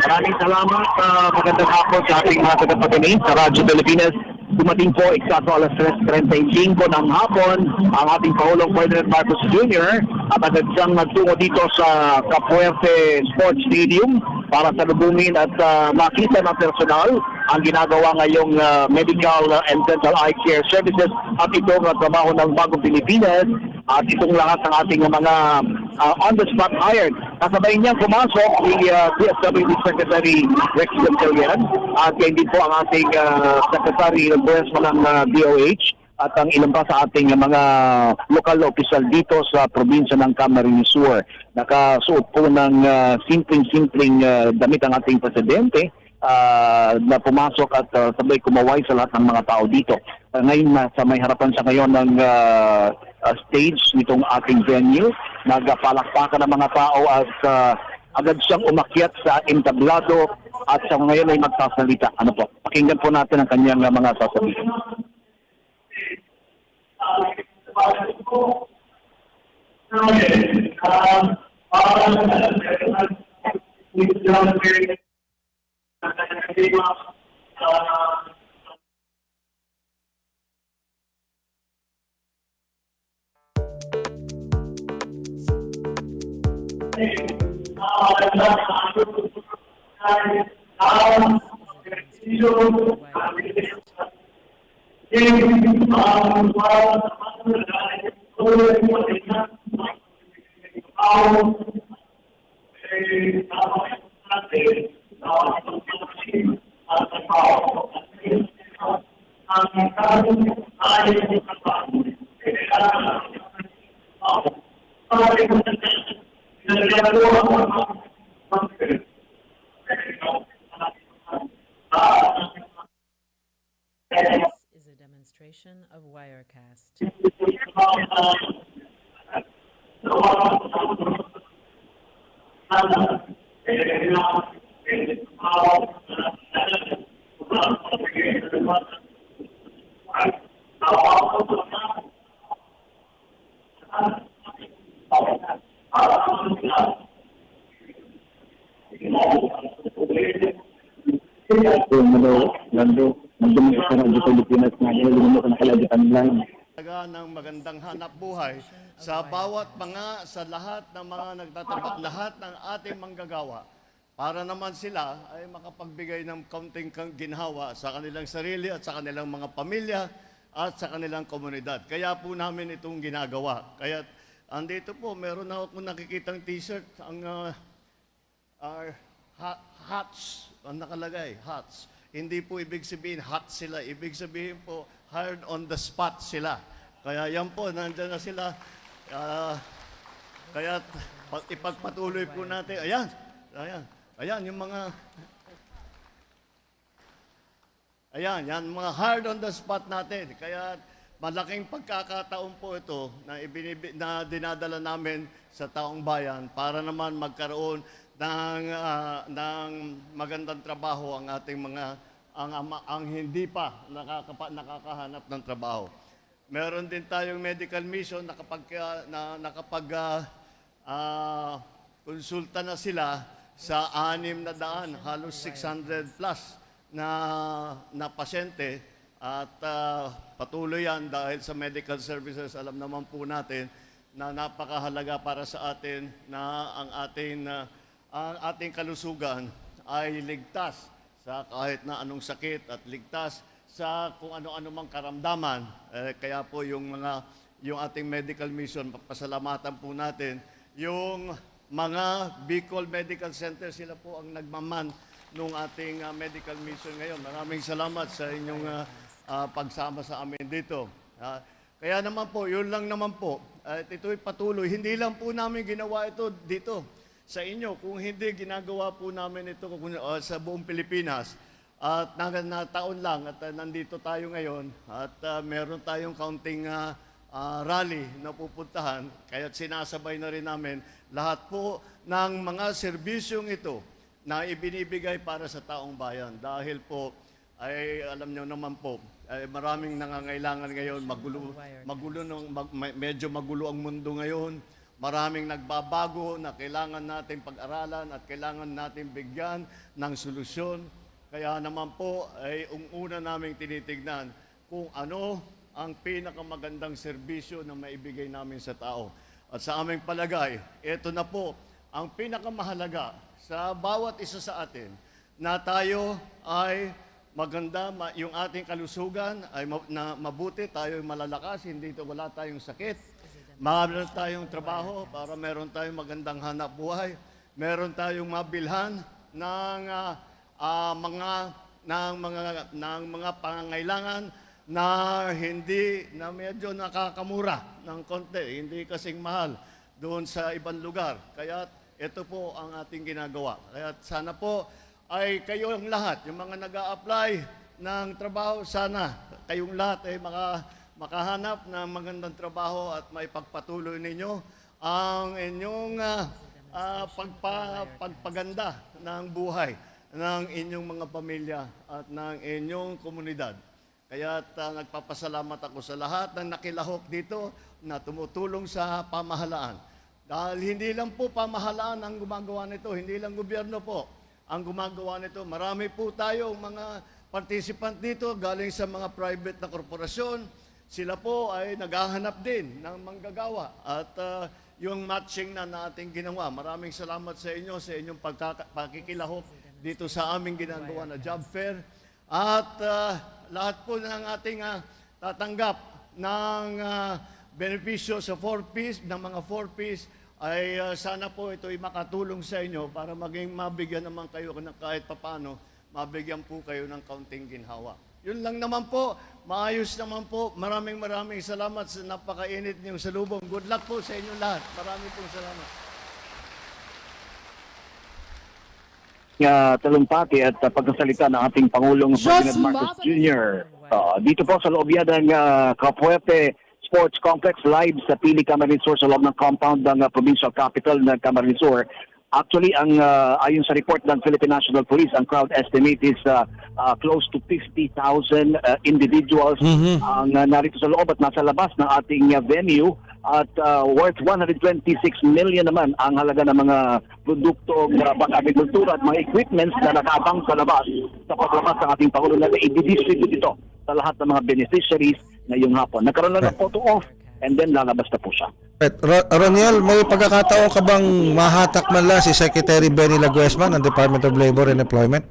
Maraming salamat. Magandang hapon sa ating mga tagapakinig sa Radyo Pilipinas dumating po eksakto alas 3:35 ng hapon ang ating Pangulong Ferdinand Marcos Jr. at agad siyang nagtungo dito sa Capuerte Sports Stadium para salubungin at makita ng personal ang ginagawa ngayong medical and dental eye care services at itong trabaho ng Bagong Pilipinas at itong lahat ng ating mga on-the-spot hired. Kasabay niyang pumasok si DSWD Secretary Rex Gatchalian at hindi po ang ating Secretary ng ng DOH at ang ilan pa sa ating mga lokal na opisyal dito sa probinsya ng Camarines Sur. Nakasuot po ng simpleng damit ang ating presidente na pumasok at sabay kumaway sa lahat ng mga tao dito. Ngayon sa may harapan siya ngayon ng stage nitong ating venue, nagpalakpakan ng mga tao at agad siyang umakyat sa entablado at siya ngayon ay magsasalita. Ano po? Pakinggan po natin ang kanyang mga sasabihin. Is a demonstration of Wirecast. Ng magandang hanap buhay sa bawat sa lahat ng mga nagtatrabaho, lahat ng ating manggagawa para naman sila ay makapagbigay ng kaunting ginhawa sa kanilang sarili at sa kanilang mga pamilya at sa kanilang komunidad. Kaya po namin itong ginagawa. Kaya andito po, meron na akong nakikitang t-shirt, ang hats, ang nakalagay, hats. Hindi po ibig sabihin hot sila, ibig sabihin po hired on the spot sila. Kaya yan po, nandyan na sila. Kaya ipagpatuloy po natin. Ayan, yung mga... yan mga hard on the spot natin. Kaya malaking pagkakataon po ito na dinadala namin sa taong bayan para naman magkaroon ng magandang trabaho ang ating ang hindi pa nakakahanap ng trabaho. Meron din tayong medical mission na konsulta na sila sa 600, halos 600 plus na pasyente at patuloy yan dahil sa medical services. Alam naman po natin na napakahalaga para sa atin na ang ating kalusugan ay ligtas sa kahit na anong sakit at ligtas sa kung ano-ano mang karamdaman. Kaya po yung ating medical mission, pasalamatan po natin yung mga Bicol Medical Center, sila po ang nagmaman nung ating medical mission ngayon. Maraming salamat sa inyong pagsama sa amin dito. Kaya naman po, yun lang naman po. At ito'y patuloy. Hindi lang po namin ginawa ito dito sa inyo. Kung hindi, ginagawa po namin ito sa buong Pilipinas. At nataon lang at nandito tayo ngayon at meron tayong kaunting rally na pupuntahan. Kaya't sinasabay na rin namin lahat po ng mga serbisyong ito na ibinibigay para sa taong bayan. Dahil po, ay alam nyo naman po, ay maraming nangangailangan ngayon, medyo magulo ang mundo ngayon. Maraming nagbabago na kailangan natin pag-aralan at kailangan natin bigyan ng solusyon. Kaya naman po ay una naming tinitignan kung ano ang pinakamagandang serbisyo na maibigay namin sa tao. At sa aming palagay, ito na po ang pinakamahalaga sa bawat isa sa atin, na tayo ay maganda, yung ating kalusugan ay mabuti, tayo ay malalakas, wala tayong sakit, meron tayong trabaho para meron tayong magandang hanap buhay, meron tayong mabilhan ng mga pangangailangan na na medyo nakakamura ng konti, hindi kasing mahal doon sa ibang lugar. Kaya ito po ang ating ginagawa. Kaya sana po ay kayong lahat, yung mga nag-a-apply ng trabaho, sana kayong lahat ay makahanap ng magandang trabaho at may pagpatuloy ninyo ang inyong pagpaganda ng buhay ng inyong mga pamilya at ng inyong komunidad. Kaya nagpapasalamat ako sa lahat ng nakilahok dito na tumutulong sa pamahalaan. Dahil hindi lang po pamahalaan ang gumagawa nito, hindi lang gobyerno po ang gumagawa nito. Marami po tayong mga participant dito galing sa mga private na korporasyon. Sila po ay naghahanap din ng manggagawa at yung matching na nating ginawa. Maraming salamat sa inyo sa inyong pakikilahok dito sa aming ginagawa na job fair. At lahat po ng ating tatanggap ng benepisyo sa 4Ps, ng mga 4Ps, ay sana po ito'y makatulong sa inyo para mabigyan naman kayo ng kahit papano, mabigyan po kayo ng kaunting ginhawa. Yun lang naman po, maayos naman po. Maraming salamat sa napakainit niyong salubong. Good luck po sa inyo lahat. Maraming pong salamat. Talumpati at pagkasalita ng ating Pangulong Ferdinand Marcos Jr. Dito po sa loob yan ng Capuete Sports Complex live sa Pili Camarines Sur sa loob ng compound ng provincial capital ng Camarines Sur. Actually, ayon sa report ng Philippine National Police, ang crowd estimate is close to 50,000 individuals ang narito sa loob at nasa labas ng ating venue at worth 126 million naman ang halaga ng mga produkto ng pang-agrikultura at mga equipments na nakabang sa labas sa paglabas ng ating Pangulo na i-distribute ito sa lahat ng mga beneficiaries ngayong hapon. Nagkaroon na ng photo off and then lalabas na po siya. Roniel, may pagkakataon ka bang mahatak man lang si Secretary Benny Laguesma ng Department of Labor and Employment?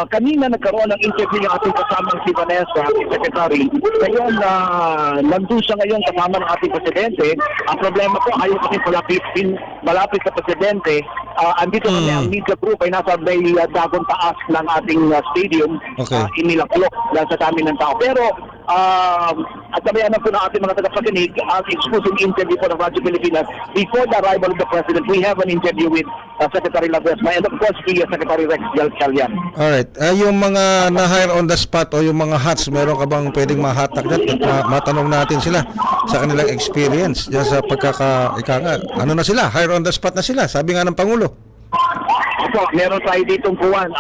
Kanina nagkaroon ng interview yung ating kasamang si Vanessa, ating secretary. Ngayon, nandun siya ngayon kasama ng ating presidente. Ang problema po, ayaw kasi malapit sa presidente. Andito kami, ang media group ay nasa may dagong taas ng ating stadium. Inilaklok dahil sa dami ng tao. Pero, at sabayan na po ng ating mga tagapakinig, ang exclusive interview po ng Radyo Pilipinas. Before the arrival of the President, we have an interview with Secretary Laguesma and of course, Secretary Rex Del Calian. Alright. Yung mga na-hire on the spot o yung mga hats, meron ka bang pwedeng mahatak dyan? Matanong natin sila sa kanilang experience dyan sa ano na sila? Hire on the spot na sila, sabi nga ng Pangulo. Opo, meron tayo ditong kuwan.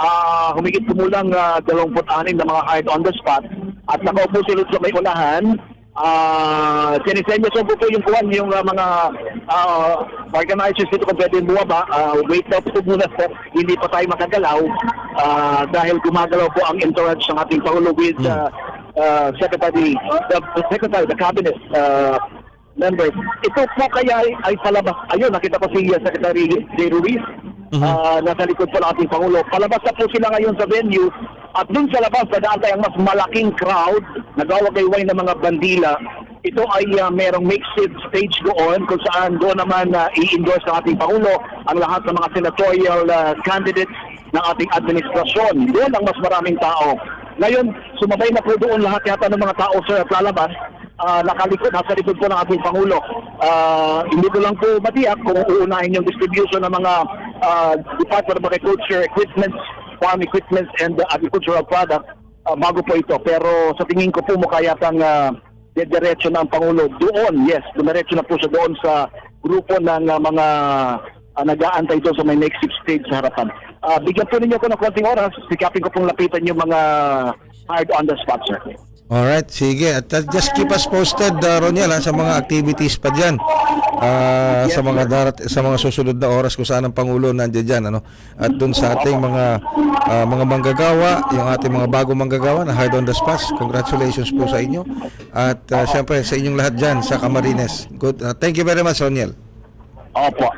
Humigit kumulang 26 na mga hired on the spot at nakaupo sila sa may unahan. Sinisenyo po yung kuwan, yung mga organizers dito kung pwede bumaba. Wait na po muna po, hindi pa tayo makagalaw dahil gumagalaw po ang entourage ng ating Pangulo with the cabinet members. Ito po kaya ay palabas. Ayun, nakita ko si Secretary J. Ruiz. Nasa likod po ng ating Pangulo. Palabas na po sila ngayon sa venue at dun sa labas dadaan tayo ang mas malaking crowd, nagawagayway ng mga bandila. Ito ay merong makeshift stage doon kung saan doon naman i-endorse ng ating Pangulo ang lahat ng mga senatorial candidates ng ating administrasyon. Doon ang mas maraming tao. Ngayon, sumabay na po doon lahat yata ng mga tao sa lalabas. Nakalikod, nasa likod po ng ating Pangulo. Hindi ko lang po matiyak kung uunahin yung distribution ng mga Department of Agriculture equipment, farm equipment and agricultural products bago po ito. Pero sa tingin ko po mukha yatang diretso na ang Pangulo doon. Yes, dumiretso na po siya doon sa grupo ng mga nag-aantay doon sa may next stage sa harapan. Bigyan po ninyo ko ng konting oras. Sikapin ko pong lapitan yung mga hired on the spot, sir. Alright, sige. At just keep us posted, Roniel, sa mga activities pa dyan. Sa mga susunod na oras kung saan ang Pangulo nandiyan dyan. Ano? At dun sa ating mga manggagawa, yung ating mga bagong manggagawa na hired on the spot. Congratulations po sa inyo. At syempre sa inyong lahat dyan sa Camarines. Good. Thank you very much, Roniel. Opo.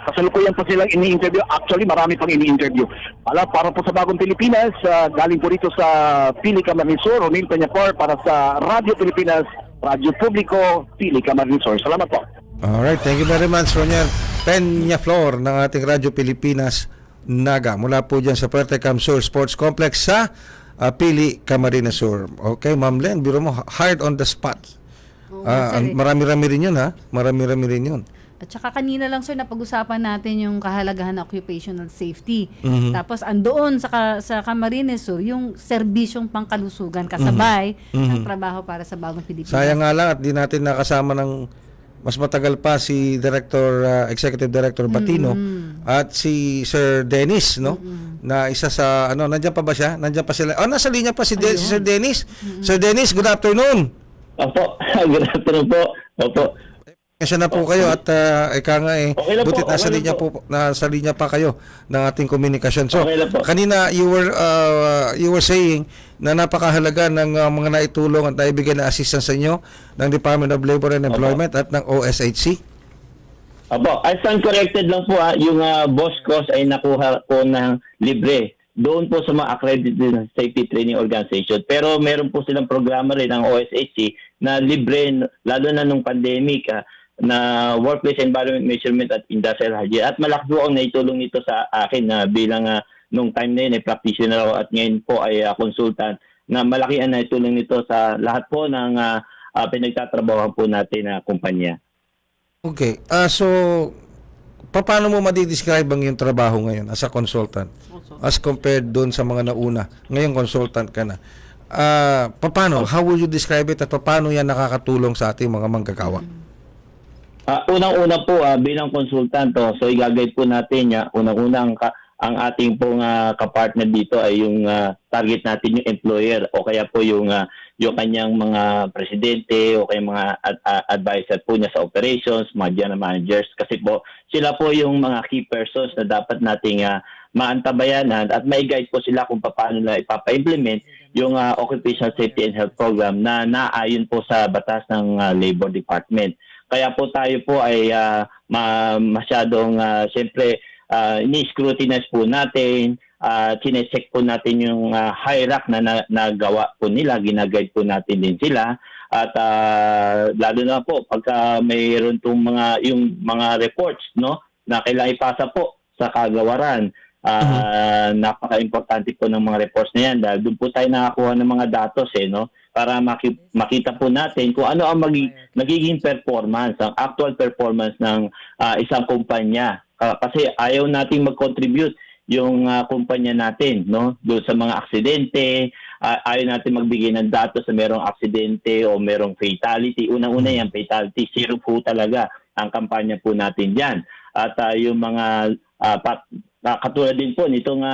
Kasalukuyan po silang ini-interview. Actually, marami pang ini-interview. Para po sa Bagong Pilipinas, galing po dito sa Pili Camarines Sur, Ronil Peñapor para sa Radyo Pilipinas, Radyo Publiko, Pili Camarines Sur. Salamat po. Alright, thank you very much, Roniel Peñaflor ng ating Radyo Pilipinas Naga. Mula po dyan sa Puerto Camsur Sports Complex sa Pili Camarines Sur. Okay, Ma'am Len, biro mo, hard on the spot. Marami-rami rin yun, ha? Marami-rami rin yun. At saka kanina lang, sir, napag-usapan natin yung kahalagahan ng occupational safety. Mhm. Tapos andoon sa Camarines Sur, yung serbisyong pangkalusugan kasabay ng trabaho para sa Bagong Pilipinas. Sayang nga lang at di natin nakasama ng mas matagal pa si Executive Director Batino at si Sir Dennis, no? Na isa sa nandiyan pa ba siya? Nandiyan pa sila. Nasa linya pa si Sir Dennis. Sir Dennis, good afternoon. Opo, good afternoon po. Opo. Pasensya na po kayo at butit nasa okay linya po, nasa linya pa kayo ng ating komunikasyon. So, Okay lang po. kanina you were saying na napakahalaga ng mga naitulong at naibigay na assistance sa inyo ng Department of Labor and Employment at ng OSHC. Opo, I stand corrected lang po yung boss course ay nakuha ko ng libre doon po sa mga accredited safety training organization. Pero meron po silang programa rin ng OSHC na libre, lalo na nung pandemic, na workplace environment measurement at industrial hygiene. At malaki po ang naitulong nito sa akin na bilang nung time na yun ay practitioner ako at ngayon po ay consultant, na malaki ang naitulong nito sa lahat po ng pinagtatrabahoan po natin na kumpanya. Okay. So, paano mo madidescribe ang iyong trabaho ngayon as a consultant? As compared doon sa mga nauna. Ngayon consultant ka na. Paano? How would you describe it at paano yan nakakatulong sa ating mga manggagawa? Unang-una po bilang konsultanto, so i-guide po natin unang-unang ang ating pong kapartner dito ay yung target natin yung employer o kaya po yung kanyang mga presidente o kaya mga advisor po niya sa operations, mga general managers, kasi po sila po yung mga key persons na dapat nating maantabayanan at mai-guide po sila kung paano na ipapa-implement yung Occupational Safety and Health Program na naayon po sa batas ng Labor Department. Kaya po tayo po ay masyadong siyempre ni-scrutinize po natin, chinecheck po natin yung hierarchy na nagawa po nila, ginaguide po natin din sila. At lalo na po pagka mayroon tong yung mga reports, no, na kailangan ipasa po sa kagawaran. Napaka-importante po ng mga reports na yan dahil doon po tayo nakakuha ng mga datos no, para makita po natin kung ano ang nagiging performance, ang actual performance ng isang kumpanya. Kasi ayaw nating mag-contribute yung kumpanya natin, no, doon sa mga aksidente. Ayaw natin magbigay ng datos na merong aksidente o merong fatality. Unang-una yan, fatality, zero po talaga ang kampanya po natin dyan. At yung mga katulad din po nitong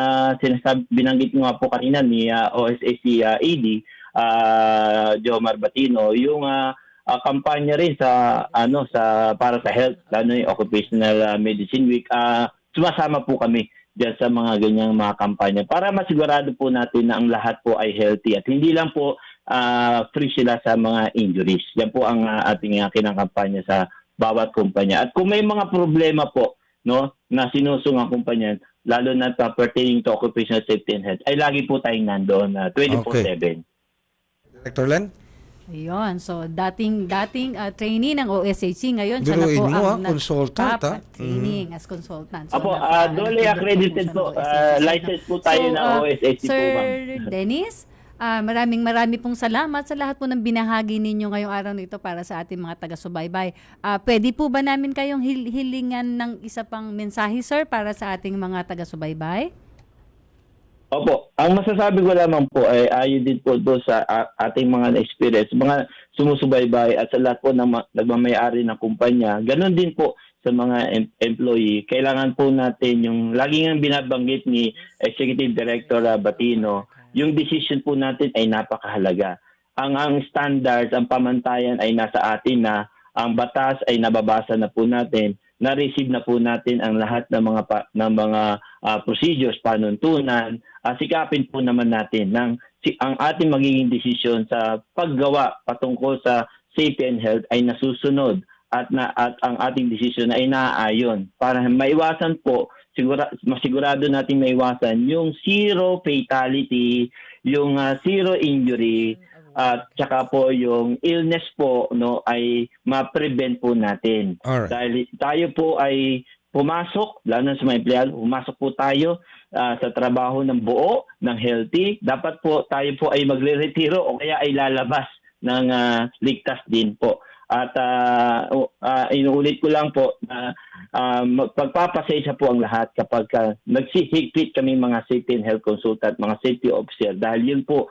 binanggit nga po kanina ni OSHC AD Jomar Batino, yung kampanya rin sa para sa health, lalo yung Occupational Medicine Week, sumasama po kami diyan sa mga ganyang mga kampanya para masigurado po natin na ang lahat po ay healthy at hindi lang po free sila sa mga injuries. Yan po ang ating kinakampanya sa bawat kumpanya. At kung may mga problema po, no, na sinusung ang kumpanya, lalo na pertaining to occupational safety and health, ay lagi po tayong nandoon 24/7. Okay. Director Len? Ayun, so dating trainee ng OSHC, ngayon siya na Biruin po mo, ang consultant, training as consultant. So, Apo, duly accredited po, license po tayo ng OSHC po, ma'am. Sir Dennis, marami pong salamat sa lahat po ng binahagi ninyo ngayong araw nito para sa ating mga taga-subaybay. Pwede po ba namin kayong hilingan ng isa pang mensahe, sir, para sa ating mga taga-subaybay? Opo, ang masasabi ko lamang po ay ayon din po doon sa ating mga experience, mga sumusubaybay at sa lahat po ng nagmamayari ng kumpanya. Ganon din po sa mga employee. Kailangan po natin yung laging ang binabanggit ni Executive Director Batino yung decision po natin ay napakahalaga. Ang standards, ang pamantayan ay nasa atin na ang batas ay nababasa na po natin, na-receive na po natin ang lahat ng mga procedures, panuntunan. Sikapin po naman natin ang ating magiging desisyon sa paggawa patungkol sa safety and health ay nasusunod at ang ating desisyon ay naaayon para maiwasan po, masigurado natin maiwasan yung zero fatality, yung zero injury, at saka po yung illness po ay ma-prevent po natin. Alright. Dahil tayo po ay pumasok, lalo na sa mga empleyado, pumasok po tayo sa trabaho ng buo, ng healthy. Dapat po tayo po ay magre-retiro o kaya ay lalabas ng ligtas din po. At inuulit ko lang po na pagpapasensya po ang lahat kapag nagsihigpit kami mga safety and health consultant, mga safety officer dahil yun po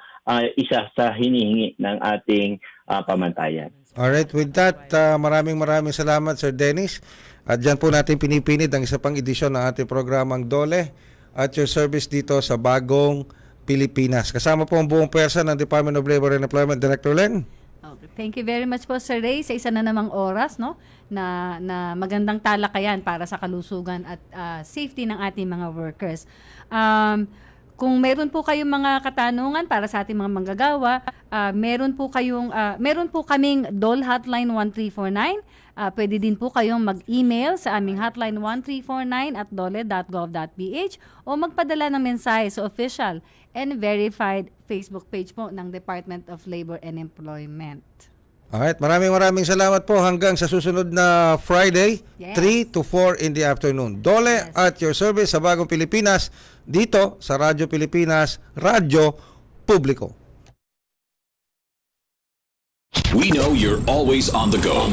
isa sa hinihingi ng ating pamantayan. Alright, with that, maraming salamat Sir Dennis. At dyan po natin pinipinid ang isa pang edisyon ng ating programang Dole at your service dito sa Bagong Pilipinas. Kasama po ang buong pwersa ng Department of Labor and Employment, Director Len. Okay. Thank you very much po Sir Ray sa isa na namang oras na magandang talakayan para sa kalusugan at safety ng ating mga workers. Kung meron po kayong mga katanungan para sa ating mga manggagawa, meron po kaming DOL Hotline 1349. Pwede din po kayong mag-email sa aming hotline 1349@dole.gov.ph o magpadala ng mensahe sa official and verified Facebook page po ng Department of Labor and Employment. Alright, maraming salamat po hanggang sa susunod na Friday, Yes. 3 to 4 in the afternoon. Dole at your service sa Bagong Pilipinas, dito sa Radyo Pilipinas, Radyo Publiko. We know you're always on the go.